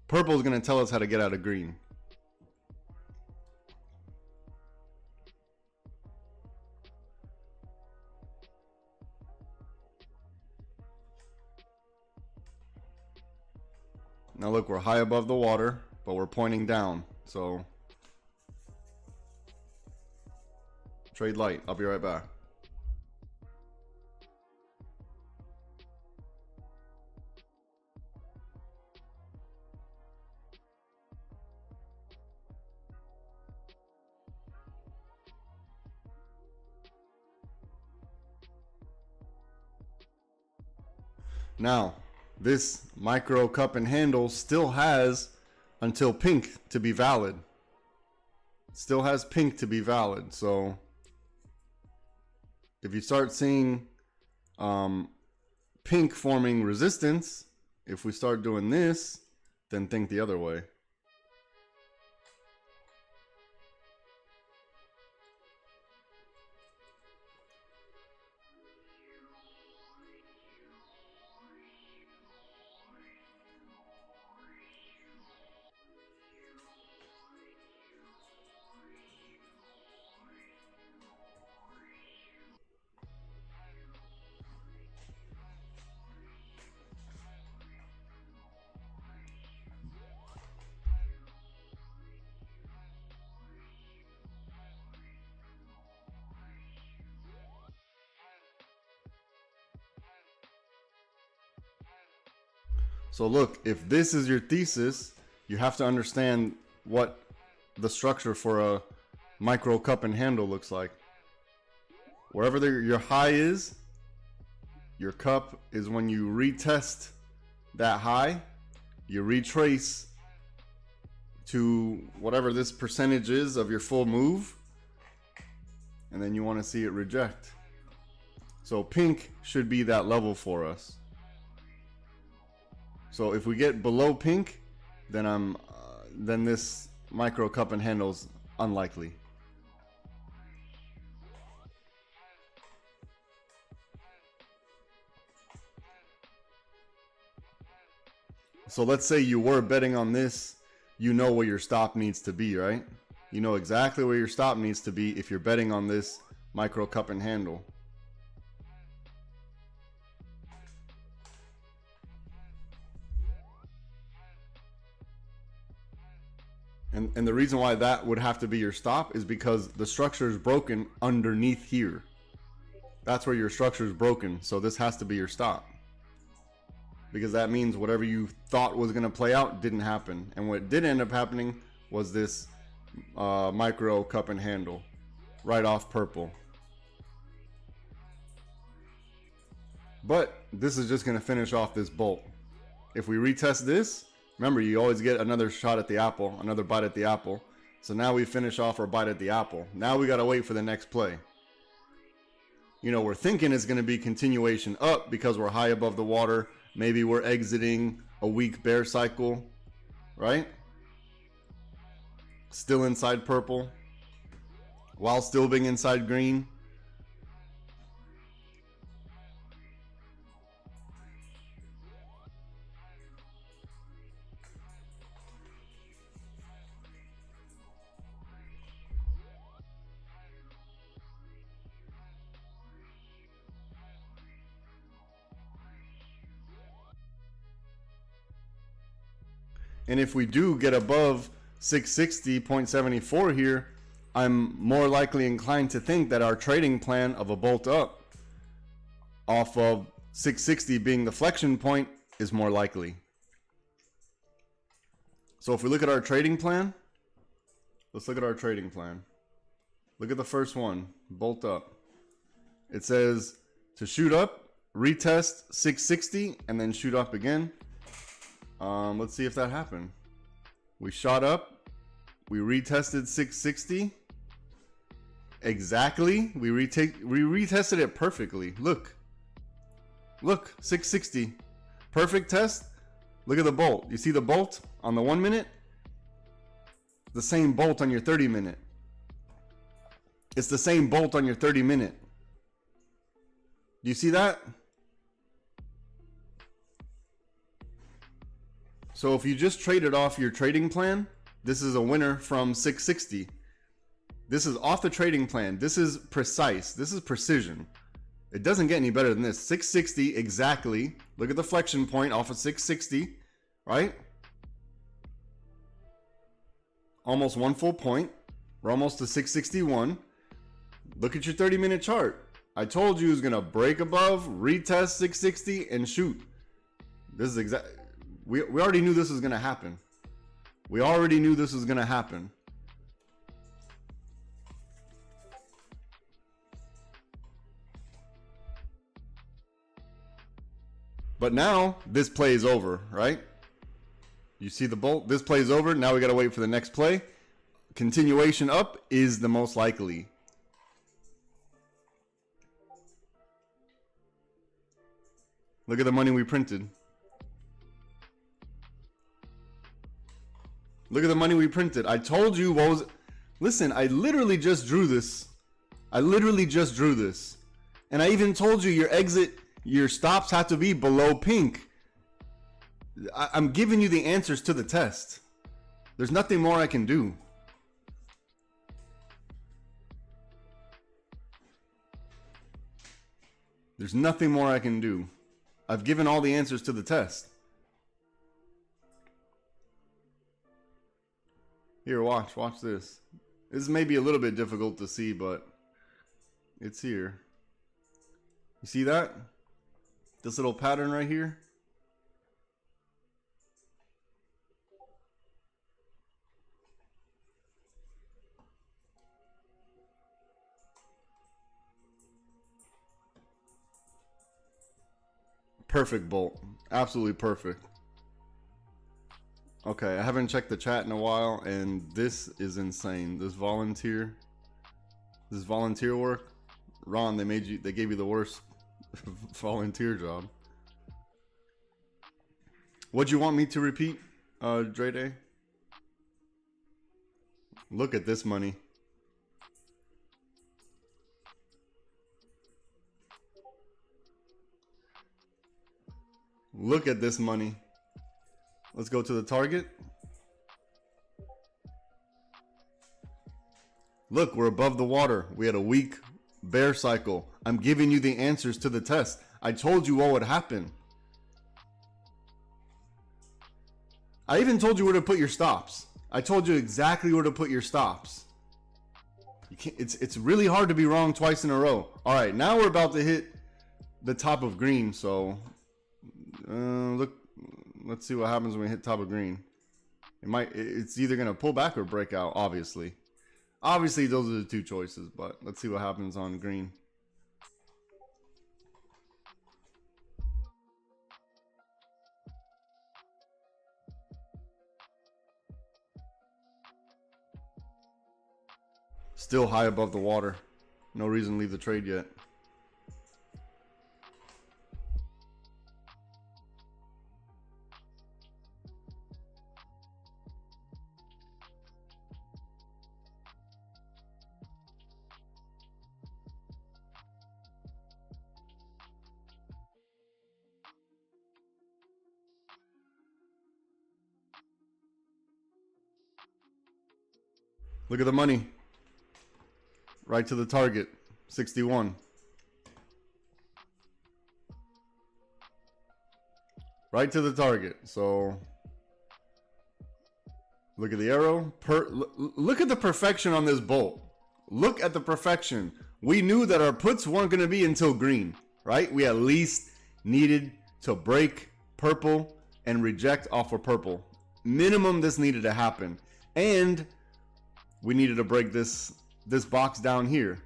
Purple is going to tell us how to get out of green. Now look, we're high above the water, but we're pointing down. So trade light. I'll be right back. Now, this micro cup and handle still has until pink to be valid. Still has pink to be valid. So if you start seeing pink forming resistance, if we start doing this, then think the other way. So look, if this is your thesis, you have to understand what the structure for a micro cup and handle looks like. Wherever your high is, your cup is when you retest that high, you retrace to whatever this percentage is of your full move, and then you want to see it reject. So pink should be that level for us. So if we get below pink, then then this micro cup and handle's unlikely. So let's say you were betting on this, you know where your stop needs to be, right? You know exactly where your stop needs to be if you're betting on this micro cup and handle. And the reason why that would have to be your stop is because the structure is broken underneath here. That's where your structure is broken. So this has to be your stop. Because that means whatever you thought was going to play out didn't happen. And what did end up happening was this micro cup and handle right off purple. But this is just going to finish off this bolt. If we retest this, remember, you always get another shot at the apple, another bite at the apple. So now we finish off our bite at the apple. Now we got to wait for the next play. You know, we're thinking it's going to be continuation up because we're high above the water. Maybe we're exiting a weak bear cycle, right? Still inside purple, while still being inside green. And if we do get above 660.74 here, I'm more likely inclined to think that our trading plan of a bolt up off of 660 being the flexion point is more likely. So if we look at our trading plan, let's look at our trading plan. Look at the first one, bolt up. It says to shoot up, retest 660, and then shoot up again. Let's see if that happened. We shot up. We retested 660. Exactly. We retested it perfectly. Look. Look, 660. Perfect test. Look at the bolt. You see the bolt on the 1 minute? The same bolt on your 30 minute. It's the same bolt on your 30 minute. Do you see that? So if you just traded off your trading plan, this is a winner from 660. This is off the trading plan. This is precise. This is precision. It doesn't get any better than this. 660 exactly. Look at the flexion point off of 660, right? almost 1 full point. We're almost to 661. Look at your 30-minute chart. I told you it was going to break above, retest 660, and shoot. This is exact. We already knew this was going to happen. We already knew this was going to happen. But now this play is over, right? You see the bolt? This play is over. Now we got to wait for the next play. Continuation up is the most likely. Look at the money we printed. Look at the money we printed. I told you what was... Listen, I literally just drew this. I literally just drew this. And I even told you your exit, your stops have to be below pink. I'm giving you the answers to the test. There's nothing more I can do. There's nothing more I can do. I've given all the answers to the test. Here, watch this. This may be a little bit difficult to see, but it's here. You see that? This little pattern right here? Perfect bolt. Absolutely perfect. Okay, I haven't checked the chat in a while, and this is insane. This volunteer work. Ron, they gave you the worst volunteer job. What'd you want me to repeat, Dre Day? Look at this money. Look at this money. Let's go to the target. Look, we're above the water. We had a weak bear cycle. I'm giving you the answers to the test. I told you what would happen. I even told you where to put your stops. I told you exactly where to put your stops. You can't, it's really hard to be wrong twice in a row. All right, now we're about to hit the top of green, so look, let's see what happens when we hit top of green. It's either gonna pull back or break out, obviously. Obviously, those are the two choices, but let's see what happens on green. Still high above the water. No reason to leave the trade yet. Look at the money. Right to the target, 61. Right to the target. So look at the arrow. Look at the perfection on this bolt. Look at the perfection. We knew that our puts weren't going to be until green, right? We at least needed to break purple and reject off of purple. Minimum this needed to happen. And we needed to break this box down here.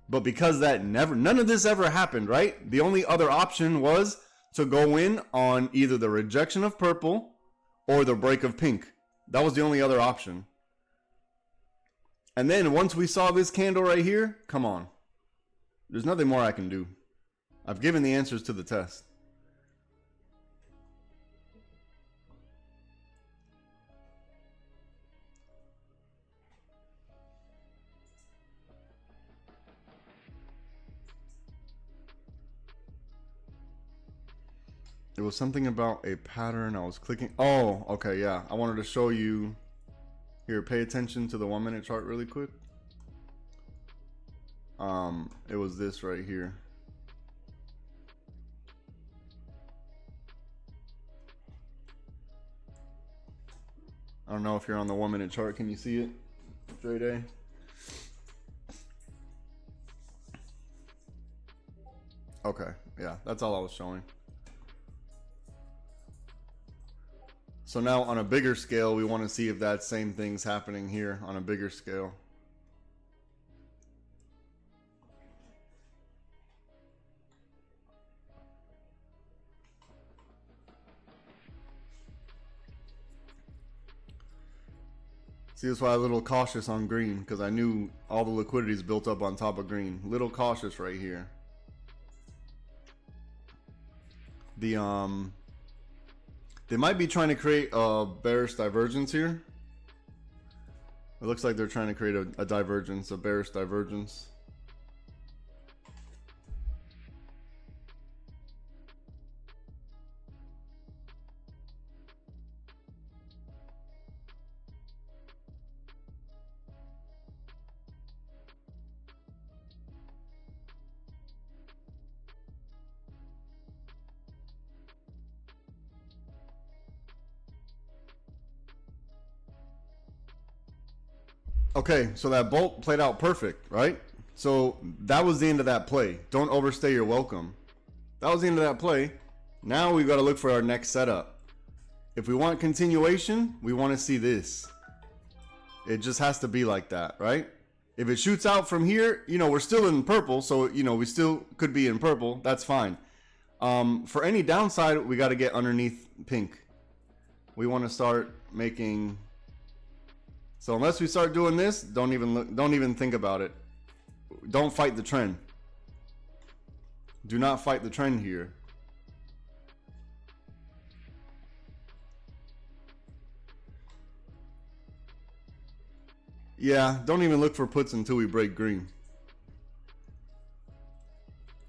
But because none of this ever happened, right? The only other option was to go in on either the rejection of purple or the break of pink. That was the only other option. And then once we saw this candle right here, come on. There's nothing more I can do. I've given the answers to the test. It was something about a pattern. I was clicking. Oh, okay, yeah. I wanted to show you. Here, pay attention to the 1 minute chart really quick. It was this right here. I don't know if you're on the 1 minute chart. Can you see it, Dre Day? Okay, yeah, that's all I was showing. So now on a bigger scale, we want to see if that same thing's happening here on a bigger scale. See, that's why I'm a little cautious on green, because I knew all the liquidity is built up on top of green. Little cautious right here. They might be trying to create a bearish divergence here. It looks like they're trying to create a divergence, a bearish divergence. Okay, so that bolt played out perfect, right? So that was the end of that play. Don't overstay your welcome. That was the end of that play. Now we got to look for our next setup. If we want continuation, we want to see this. It just has to be like that, right? If it shoots out from here, you know, we're still in purple, so, you know, we still could be in purple. That's fine. For any downside, we got to get underneath pink. We want to start making... So unless we start doing this, don't even think about it. Don't fight the trend. Do not fight the trend here. Yeah, don't even look for puts until we break green.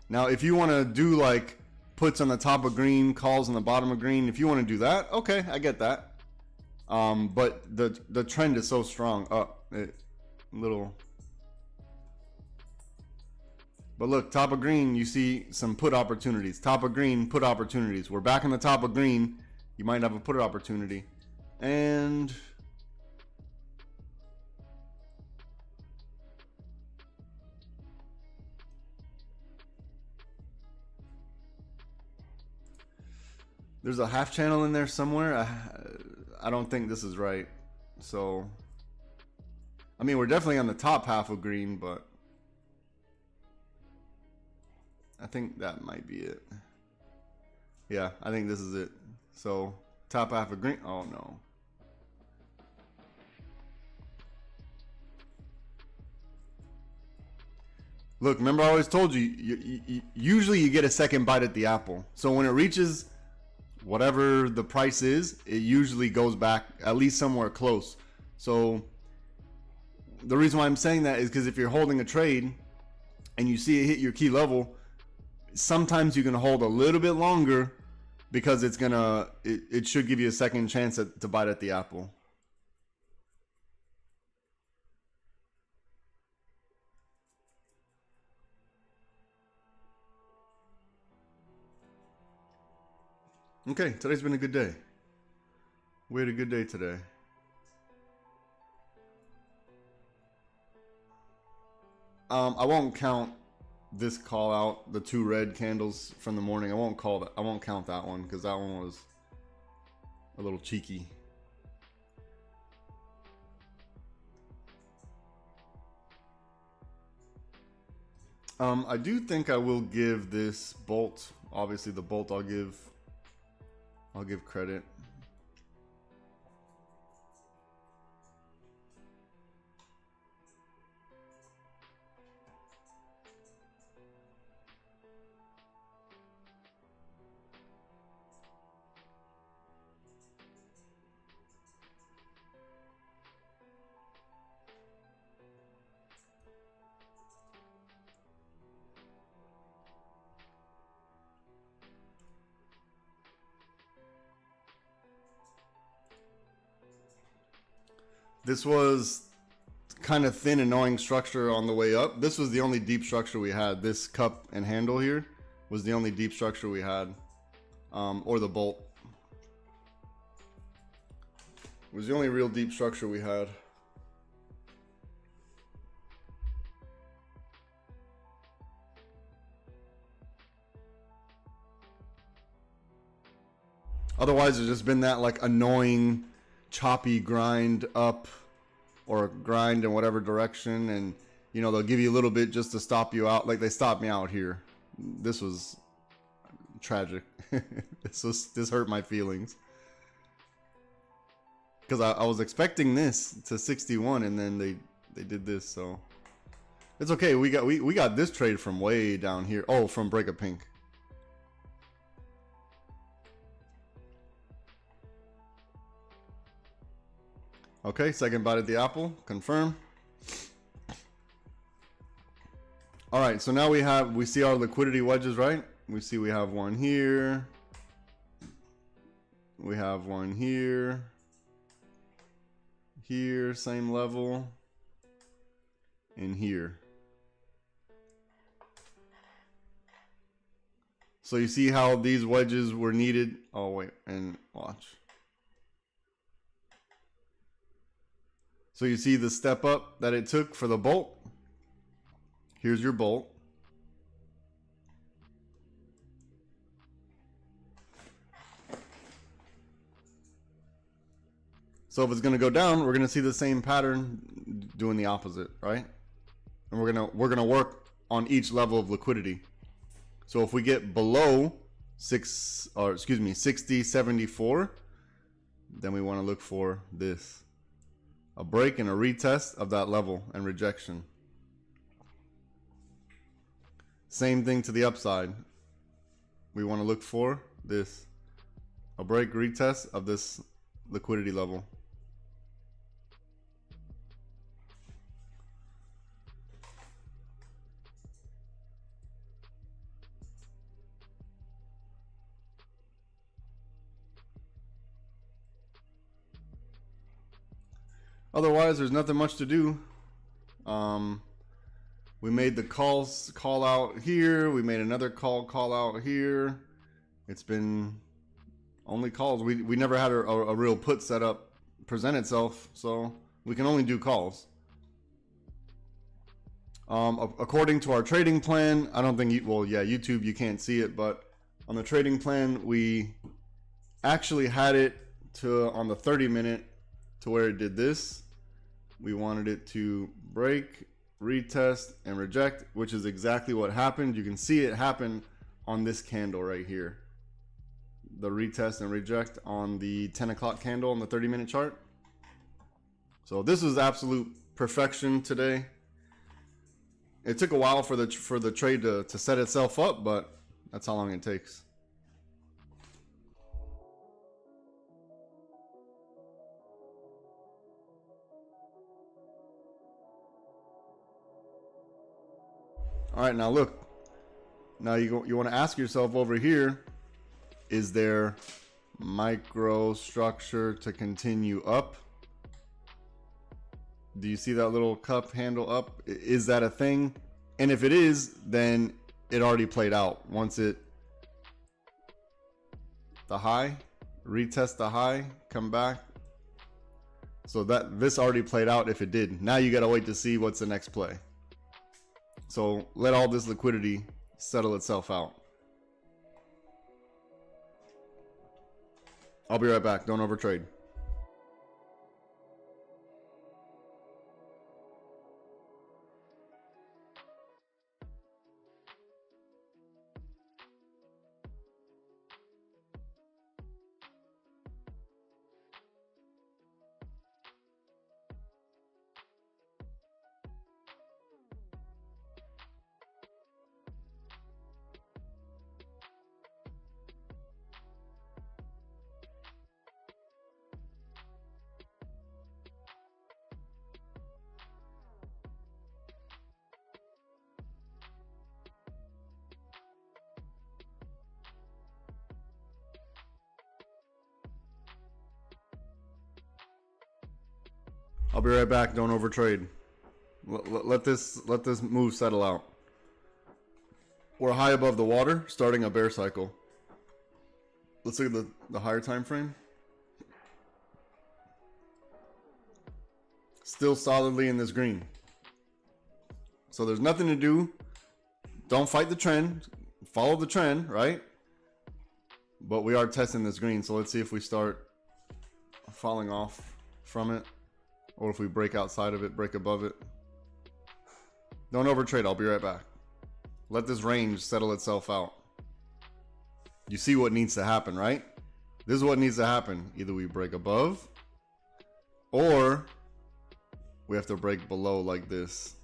Now, if you want to do like puts on the top of green, calls on the bottom of green, if you want to do that, okay, I get that. But the trend is so strong. Little. But look, top of green, you see some put opportunities. Top of green, put opportunities. We're back on the top of green. You might have a put opportunity. And there's a half channel in there somewhere. I don't think this is right. So, I mean, we're definitely on the top half of green, but I think that might be it. Yeah, I think this is it. So, top half of green. Oh, no. Look, remember I always told you, usually you get a second bite at the apple. So when it reaches whatever the price is, it usually goes back at least somewhere close. So the reason why I'm saying that is because if you're holding a trade and you see it hit your key level, sometimes you can hold a little bit longer because it should give you a second chance to bite at the apple. Okay, today's been a good day. We had a good day today. I won't count this call out, the 2 red candles from the morning. I won't count that one because that one was a little cheeky. I do think I will give this bolt, obviously the bolt I'll give credit. This was kind of thin, annoying structure on the way up. This was the only deep structure we had. This cup and handle here was the only deep structure we had, or the bolt. It was the only real deep structure we had. Otherwise, it's just been that like annoying, choppy grind up or grind in whatever direction. And, you know, they'll give you a little bit just to stop you out. Like they stopped me out here. This was tragic. This hurt my feelings. Because I was expecting this to 61 and then they did this. So it's okay. We got this trade from way down here. Oh, from break a pink. Okay, second bite at the apple, confirm. All right, so now we see our liquidity wedges, right? We see we have one here. We have one here. Here, same level. And here. So you see how these wedges were needed. Oh wait, and watch. So you see the step up that it took for the bolt. Here's your bolt. So if it's going to go down, we're going to see the same pattern doing the opposite, right? And we're going to work on each level of liquidity. So if we get below 60, 74, then we want to look for this. A break and a retest of that level and rejection. Same thing to the upside. We want to look for this. A break, retest of this liquidity level. Otherwise, there's nothing much to do. We made the call out here. We made another call out here. It's been only calls. We never had a real put setup present itself, so we can only do calls. According to our trading plan, I don't think, well, yeah, YouTube, you can't see it, but on the trading plan, we actually had it to on the 30-minute to where it did this. We wanted it to break, retest, and reject, which is exactly what happened. You can see it happen on this candle right here. The retest and reject on the 10 o'clock candle on the 30-minute chart. So this is absolute perfection today. It took a while for the trade to set itself up, but that's how long it takes. All right, now look. Now you want to ask yourself over here, is there micro structure to continue up? Do you see that little cup handle up? Is that a thing? And if it is, then it already played out. Once the high, retest the high, come back. So this already played out if it did. Now you got to wait to see what's the next play. So let all this liquidity settle itself out. I'll be right back. Don't overtrade. I'll be right back. Don't overtrade. Let this move settle out. We're high above the water, starting a bear cycle. Let's look at the higher time frame. Still solidly in this green. So there's nothing to do. Don't fight the trend. Follow the trend, right? But we are testing this green. So let's see if we start falling off from it, or if we break outside of it, break above it. Don't overtrade. I'll be right back. Let this range settle itself out. You see what needs to happen, right? This is what needs to happen. Either we break above, or we have to break below like this.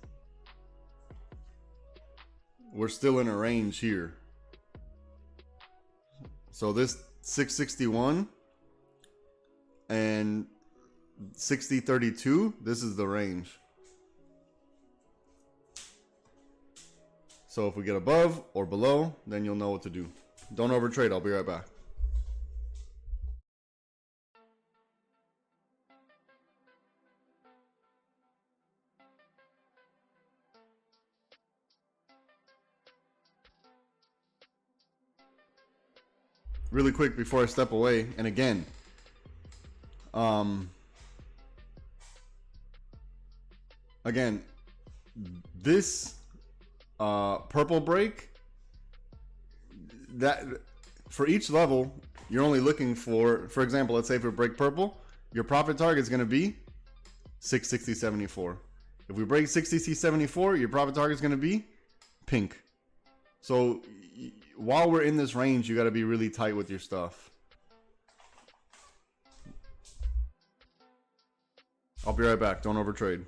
We're still in a range here. So this 661 and 6032, this is the range. So if we get above or below, then you'll know what to do. Don't overtrade. I'll be right back. Really quick before I step away, and again, this purple break, that for each level you're only looking for example, let's say if we break purple, your profit target is going to be 660.74. If we break 660.74, your profit target is going to be pink. So while we're in this range, you got to be really tight with your stuff. I'll be right back. Don't overtrade.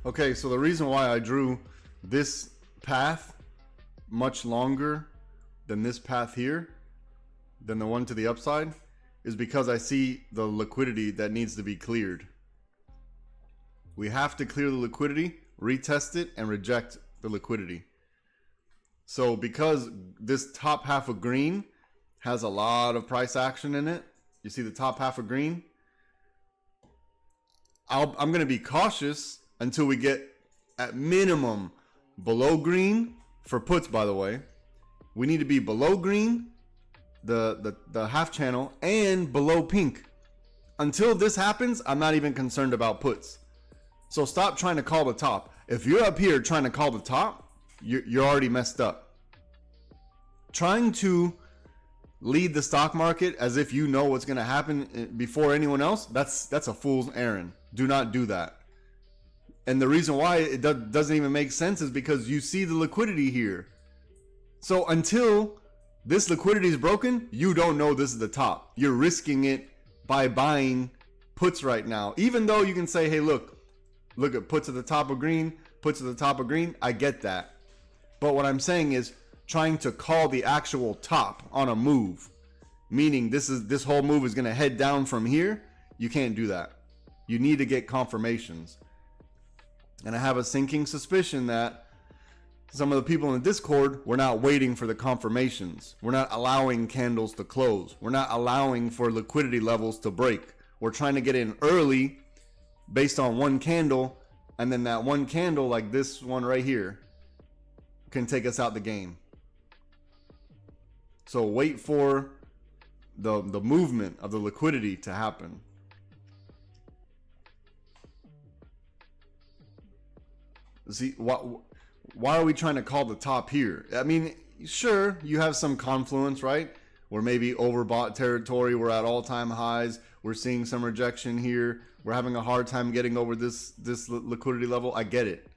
Okay, so the reason why I drew this path much longer than this path here, than the one to the upside, is because I see the liquidity that needs to be cleared. We have to clear the liquidity, retest it, and reject the liquidity. So because this top half of green has a lot of price action in it, you see the top half of green, I'm going to be cautious until we get at minimum below green for puts. By the way, we need to be below green, the half channel, and below pink. Until this happens, I'm not even concerned about puts. So stop trying to call the top. If you're up here trying to call the top, you're already messed up. Trying to lead the stock market as if you know what's going to happen before anyone else, that's a fool's errand. Do not do that. And the reason why it doesn't even make sense is because you see the liquidity here. So until this liquidity is broken, you don't know this is the top. You're risking it by buying puts right now. Even though you can say, hey, look at puts at the top of green, puts at the top of green. I get that. But what I'm saying is trying to call the actual top on a move, meaning this whole move is going to head down from here. You can't do that. You need to get confirmations. And I have a sinking suspicion that some of the people in the Discord, we're not waiting for the confirmations. We're not allowing candles to close. We're not allowing for liquidity levels to break. We're trying to get in early based on one candle, and then that one candle, like this one right here, can take us out the game. So wait for the movement of the liquidity to happen. See, why are we trying to call the top here? I mean, sure, you have some confluence, right? We're maybe overbought territory. We're at all-time highs. We're seeing some rejection here. We're having a hard time getting over this liquidity level. I get it.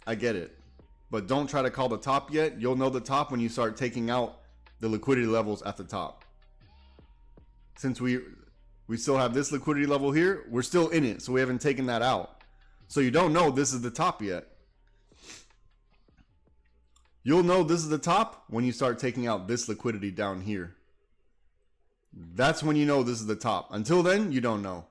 I get it. But don't try to call the top yet. You'll know the top when you start taking out the liquidity levels at the top. Since we still have this liquidity level here, we're still in it, so we haven't taken that out. So you don't know this is the top yet. You'll know this is the top when you start taking out this liquidity down here. That's when you know this is the top. Until then, you don't know.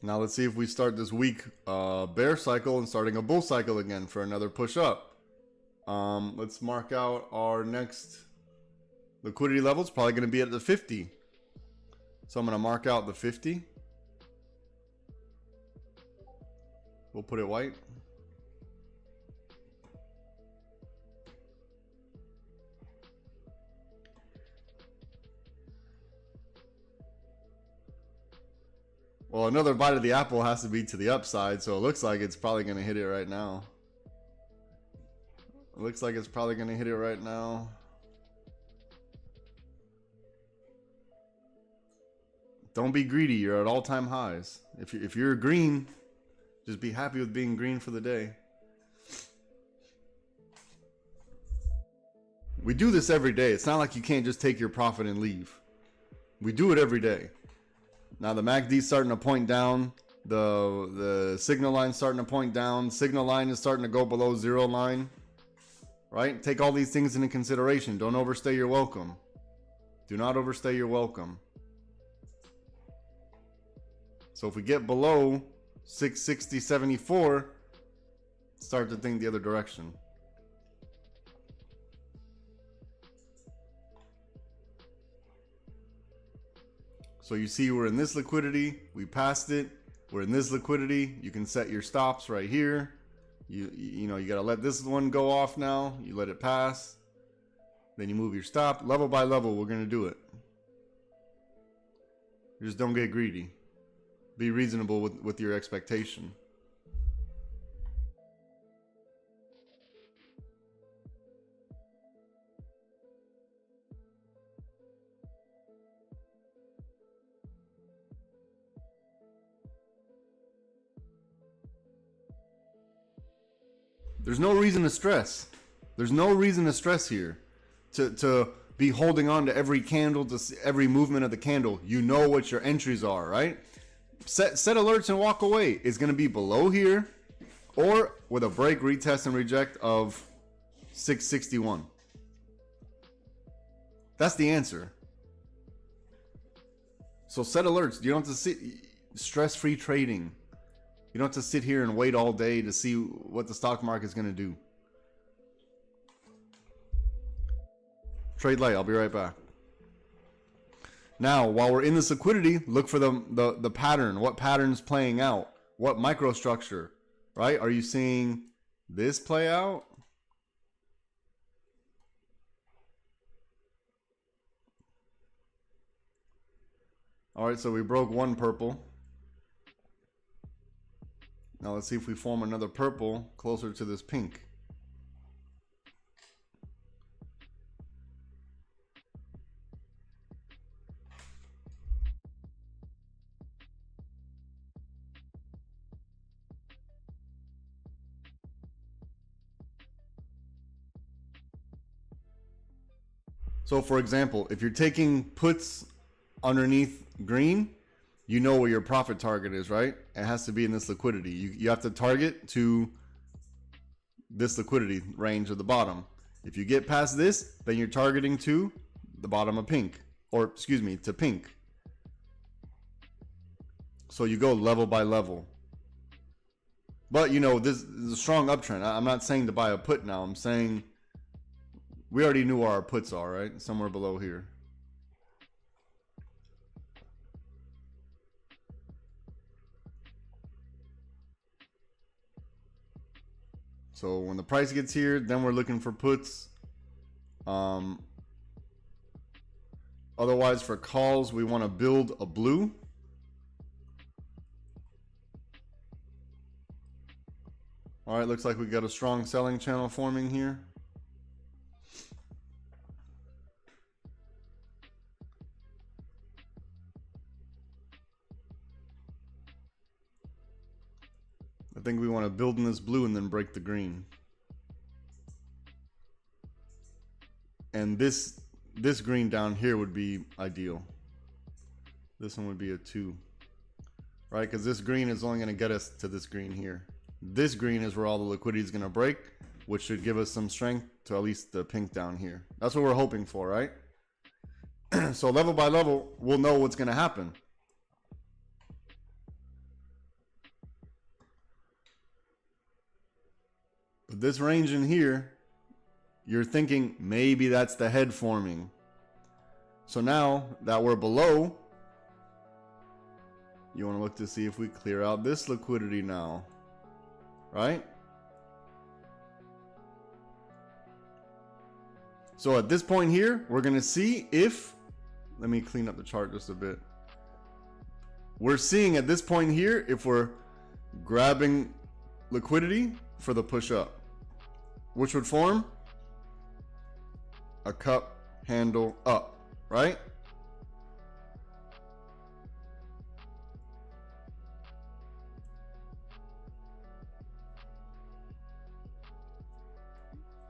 Now let's see if we start this week bear cycle and starting a bull cycle again for another push up. Let's mark out our next liquidity level. It's probably going to be at the 50. So I'm going to mark out the 50. We'll put it white. Well, another bite of the apple has to be to the upside, so it looks like it's probably going to hit it right now. It looks like it's probably going to hit it right now. Don't be greedy. You're at all-time highs. If you're green, just be happy with being green for the day. We do this every day. It's not like you can't just take your profit and leave. We do it every day. Now the MACD's starting to point down. The signal line's starting to point down. Signal line is starting to go below zero line. Right? Take all these things into consideration. Don't overstay your welcome. Do not overstay your welcome. So if we get below 660.74, start to think the other direction. So you see we're in this liquidity, we passed it, we're in this liquidity, you can set your stops right here. You know, you got to let this one go off now, you let it pass, then you move your stop, level by level, we're going to do it. Just don't get greedy. Be reasonable with your expectation. There's no reason to stress. There's no reason to stress here. To be holding on to every candle, to every movement of the candle. You know what your entries are, right? Set alerts and walk away. It's going to be below here or with a break, retest, and reject of 661. That's the answer. So set alerts. You don't have to sit stress-free trading. You don't have to sit here and wait all day to see what the stock market is going to do. Trade light. I'll be right back. Now, while we're in this liquidity, look for the pattern. What pattern's playing out? What microstructure, right? Are you seeing this play out? All right, so we broke one purple. Now let's see if we form another purple closer to this pink. So for example, if you're taking puts underneath green, you know where your profit target is, right? It has to be in this liquidity. You have to target to this liquidity range at the bottom. If you get past this, then you're targeting to the bottom of pink, or excuse me, to pink. So you go level by level. But you know, this is a strong uptrend. I'm not saying to buy a put now. I'm saying we already knew where our puts are, right? Somewhere below here. So when the price gets here, then we're looking for puts. Otherwise, for calls, we want to build a blue. All right, looks like we got a strong selling channel forming here. I think we want to build in this blue and then break the green. And this green down here would be ideal. This one would be a 2, right? Because this green is only going to get us to this green here. This green is where all the liquidity is going to break, which should give us some strength to at least the pink down here. That's what we're hoping for, right? So level by level, we'll know what's going to happen. But this range in here, you're thinking maybe that's the head forming. So now that we're below, you want to look to see if we clear out this liquidity now, right? So at this point here, we're going to see if, let me clean up the chart just a bit. We're seeing at this point here if we're grabbing liquidity for the push up, which would form a cup handle up, right?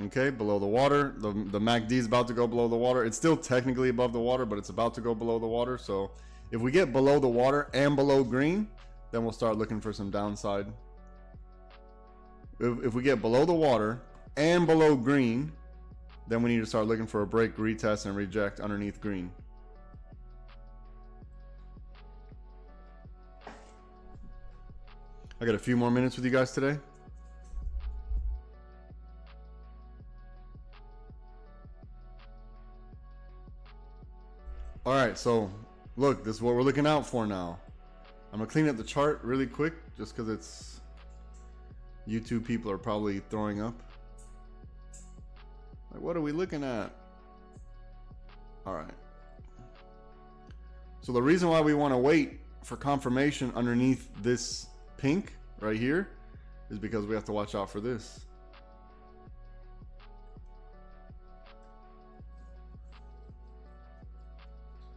Okay, below the water. The MACD is about to go below the water. It's still technically above the water, but it's about to go below the water. So if we get below the water and below green, then we'll start looking for some downside. If we get below the water and below green, then we need to start looking for a break, retest, and reject underneath green. I got a few more minutes with you guys today. All right, so look, this is what we're looking out for now. I'm gonna clean up the chart really quick just because it's YouTube people are probably throwing up. Like, what are we looking at? All right. So the reason why we want to wait for confirmation underneath this pink right here is because we have to watch out for this.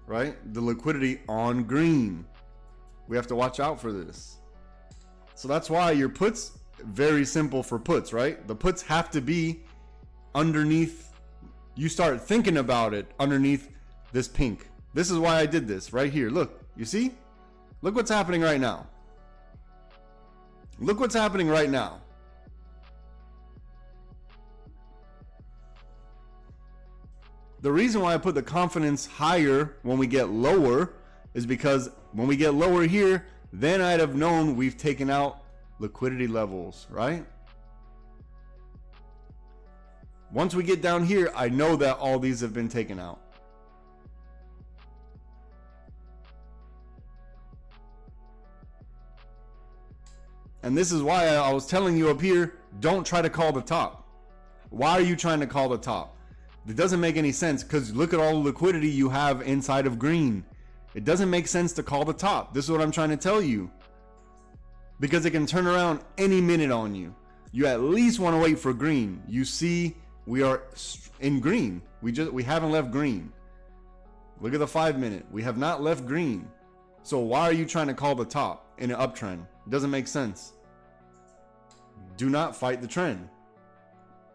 Right? The liquidity on green. We have to watch out for this. So that's why your puts, very simple for puts, right? The puts have to be underneath. You start thinking about it underneath this pink. This is why I did this right here. Look, you see? Look what's happening right now. Look what's happening right now. The reason why I put the confidence higher when we get lower is because when we get lower here, then I'd have known we've taken out liquidity levels, right? Once we get down here, I know that all these have been taken out. And this is why I was telling you up here, don't try to call the top. Why are you trying to call the top? It doesn't make any sense because look at all the liquidity you have inside of green. It doesn't make sense to call the top. This is what I'm trying to tell you. Because it can turn around any minute on you. You at least want to wait for green. You see we are in green. We haven't left green. Look at the 5 minute. We have not left green. So why are you trying to call the top in an uptrend? It doesn't make sense. Do not fight the trend.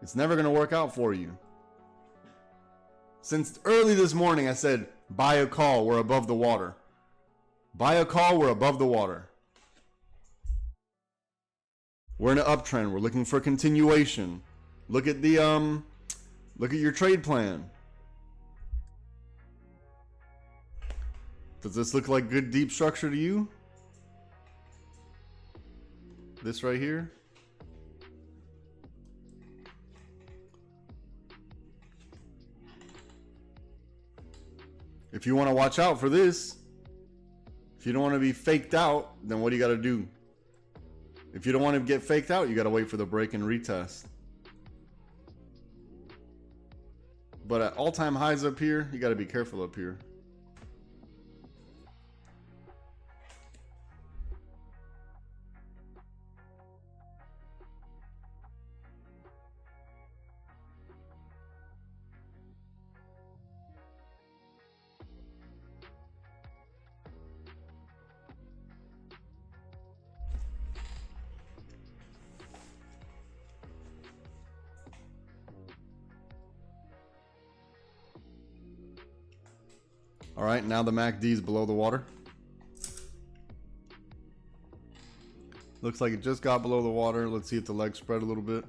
It's never going to work out for you. Since early this morning, I said, buy a call, we're above the water. Buy a call, we're above the water. We're in an uptrend. We're looking for continuation. Look at the look at your trade plan. Does this look like good deep structure to you? This right here? If you want to watch out for this, if you don't want to be faked out, then what do you got to do? If you don't want to get faked out, you got to wait for the break and retest. But at all-time highs up here, you got to be careful up here. All right, now the MACD is below the water. Looks like it just got below the water. Let's see if the legs spread a little bit.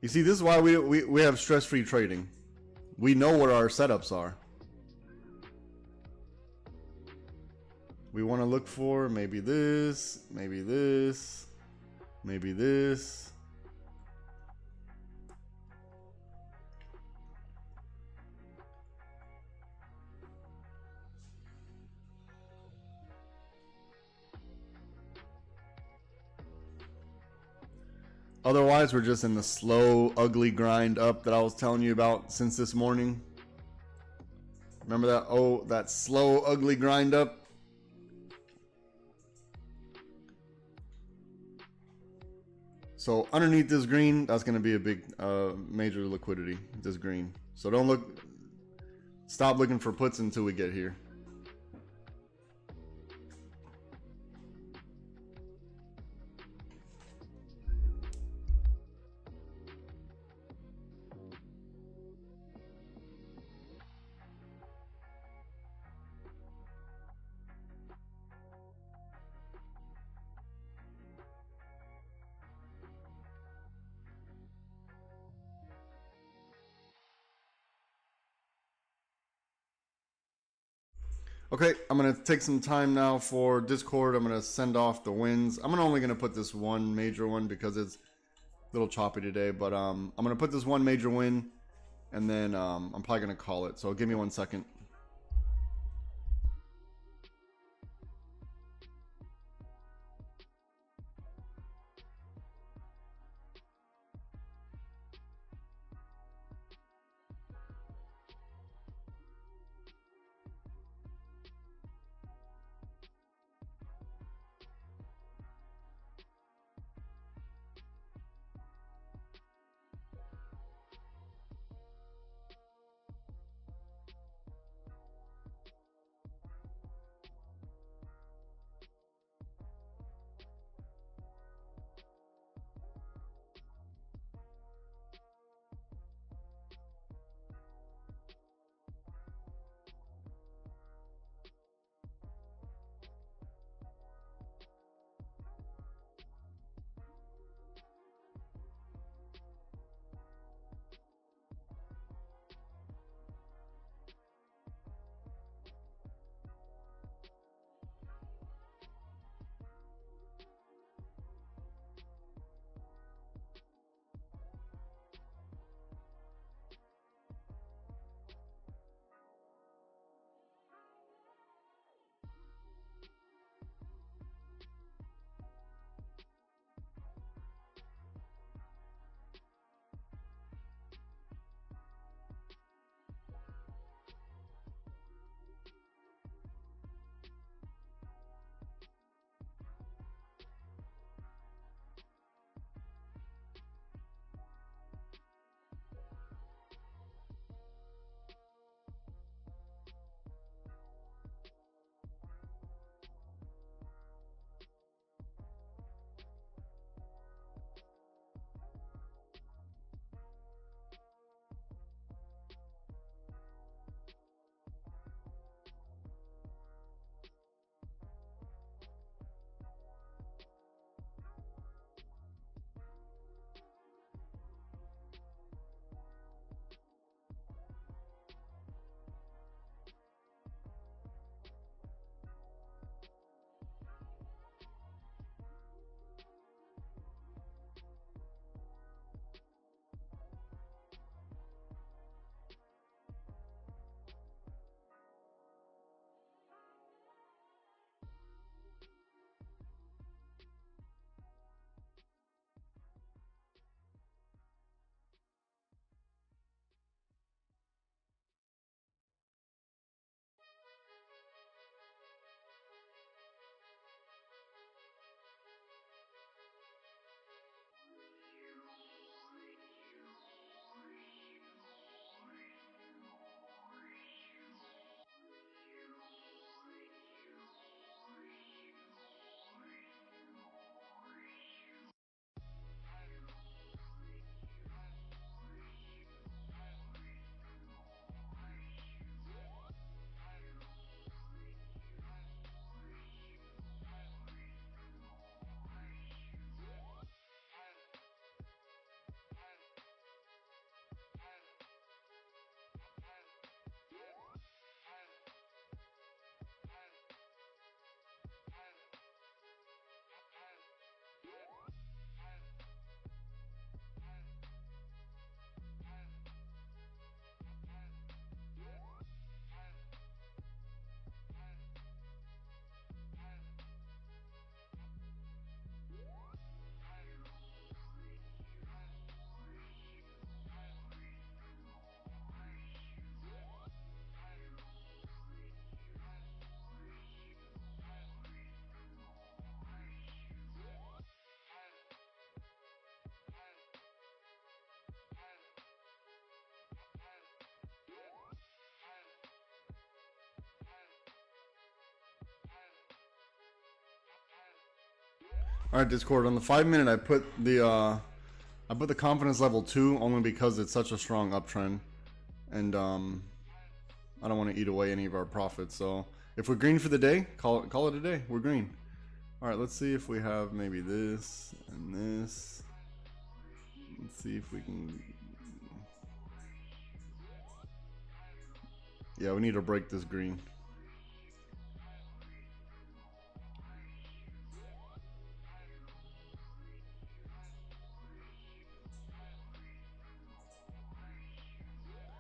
You see, this is why we have stress-free trading. We know what our setups are. We want to look for maybe this, maybe this, maybe this. Otherwise, we're just in the slow, ugly grind up that I was telling you about since this morning. Remember that? Oh, that slow, ugly grind up. So underneath this green, that's going to be a big, major liquidity, this green. So don't look, stop looking for puts until we get here. Okay, I'm going to take some time now for Discord. I'm going to send off the wins. I'm only going to put this one major one because it's a little choppy today. But I'm going to put this one major win, and then I'm probably going to call it. So give me 1 second. All right, Discord. On the 5-minute, I put the confidence level 2 only because it's such a strong uptrend, and I don't want to eat away any of our profits. So if we're green for the day, call it a day. We're green. All right, let's see if we have maybe this and this. Let's see if we can. Yeah, we need to break this green.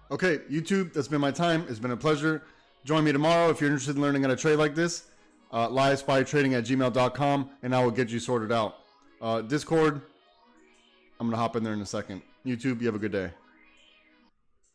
Okay, YouTube, that's been my time. It's been a pleasure. Join me tomorrow if you're interested in learning how to trade like this. LiveSPYTrading@gmail.com, and I will get you sorted out. Discord, I'm going to hop in there in a second. YouTube, you have a good day.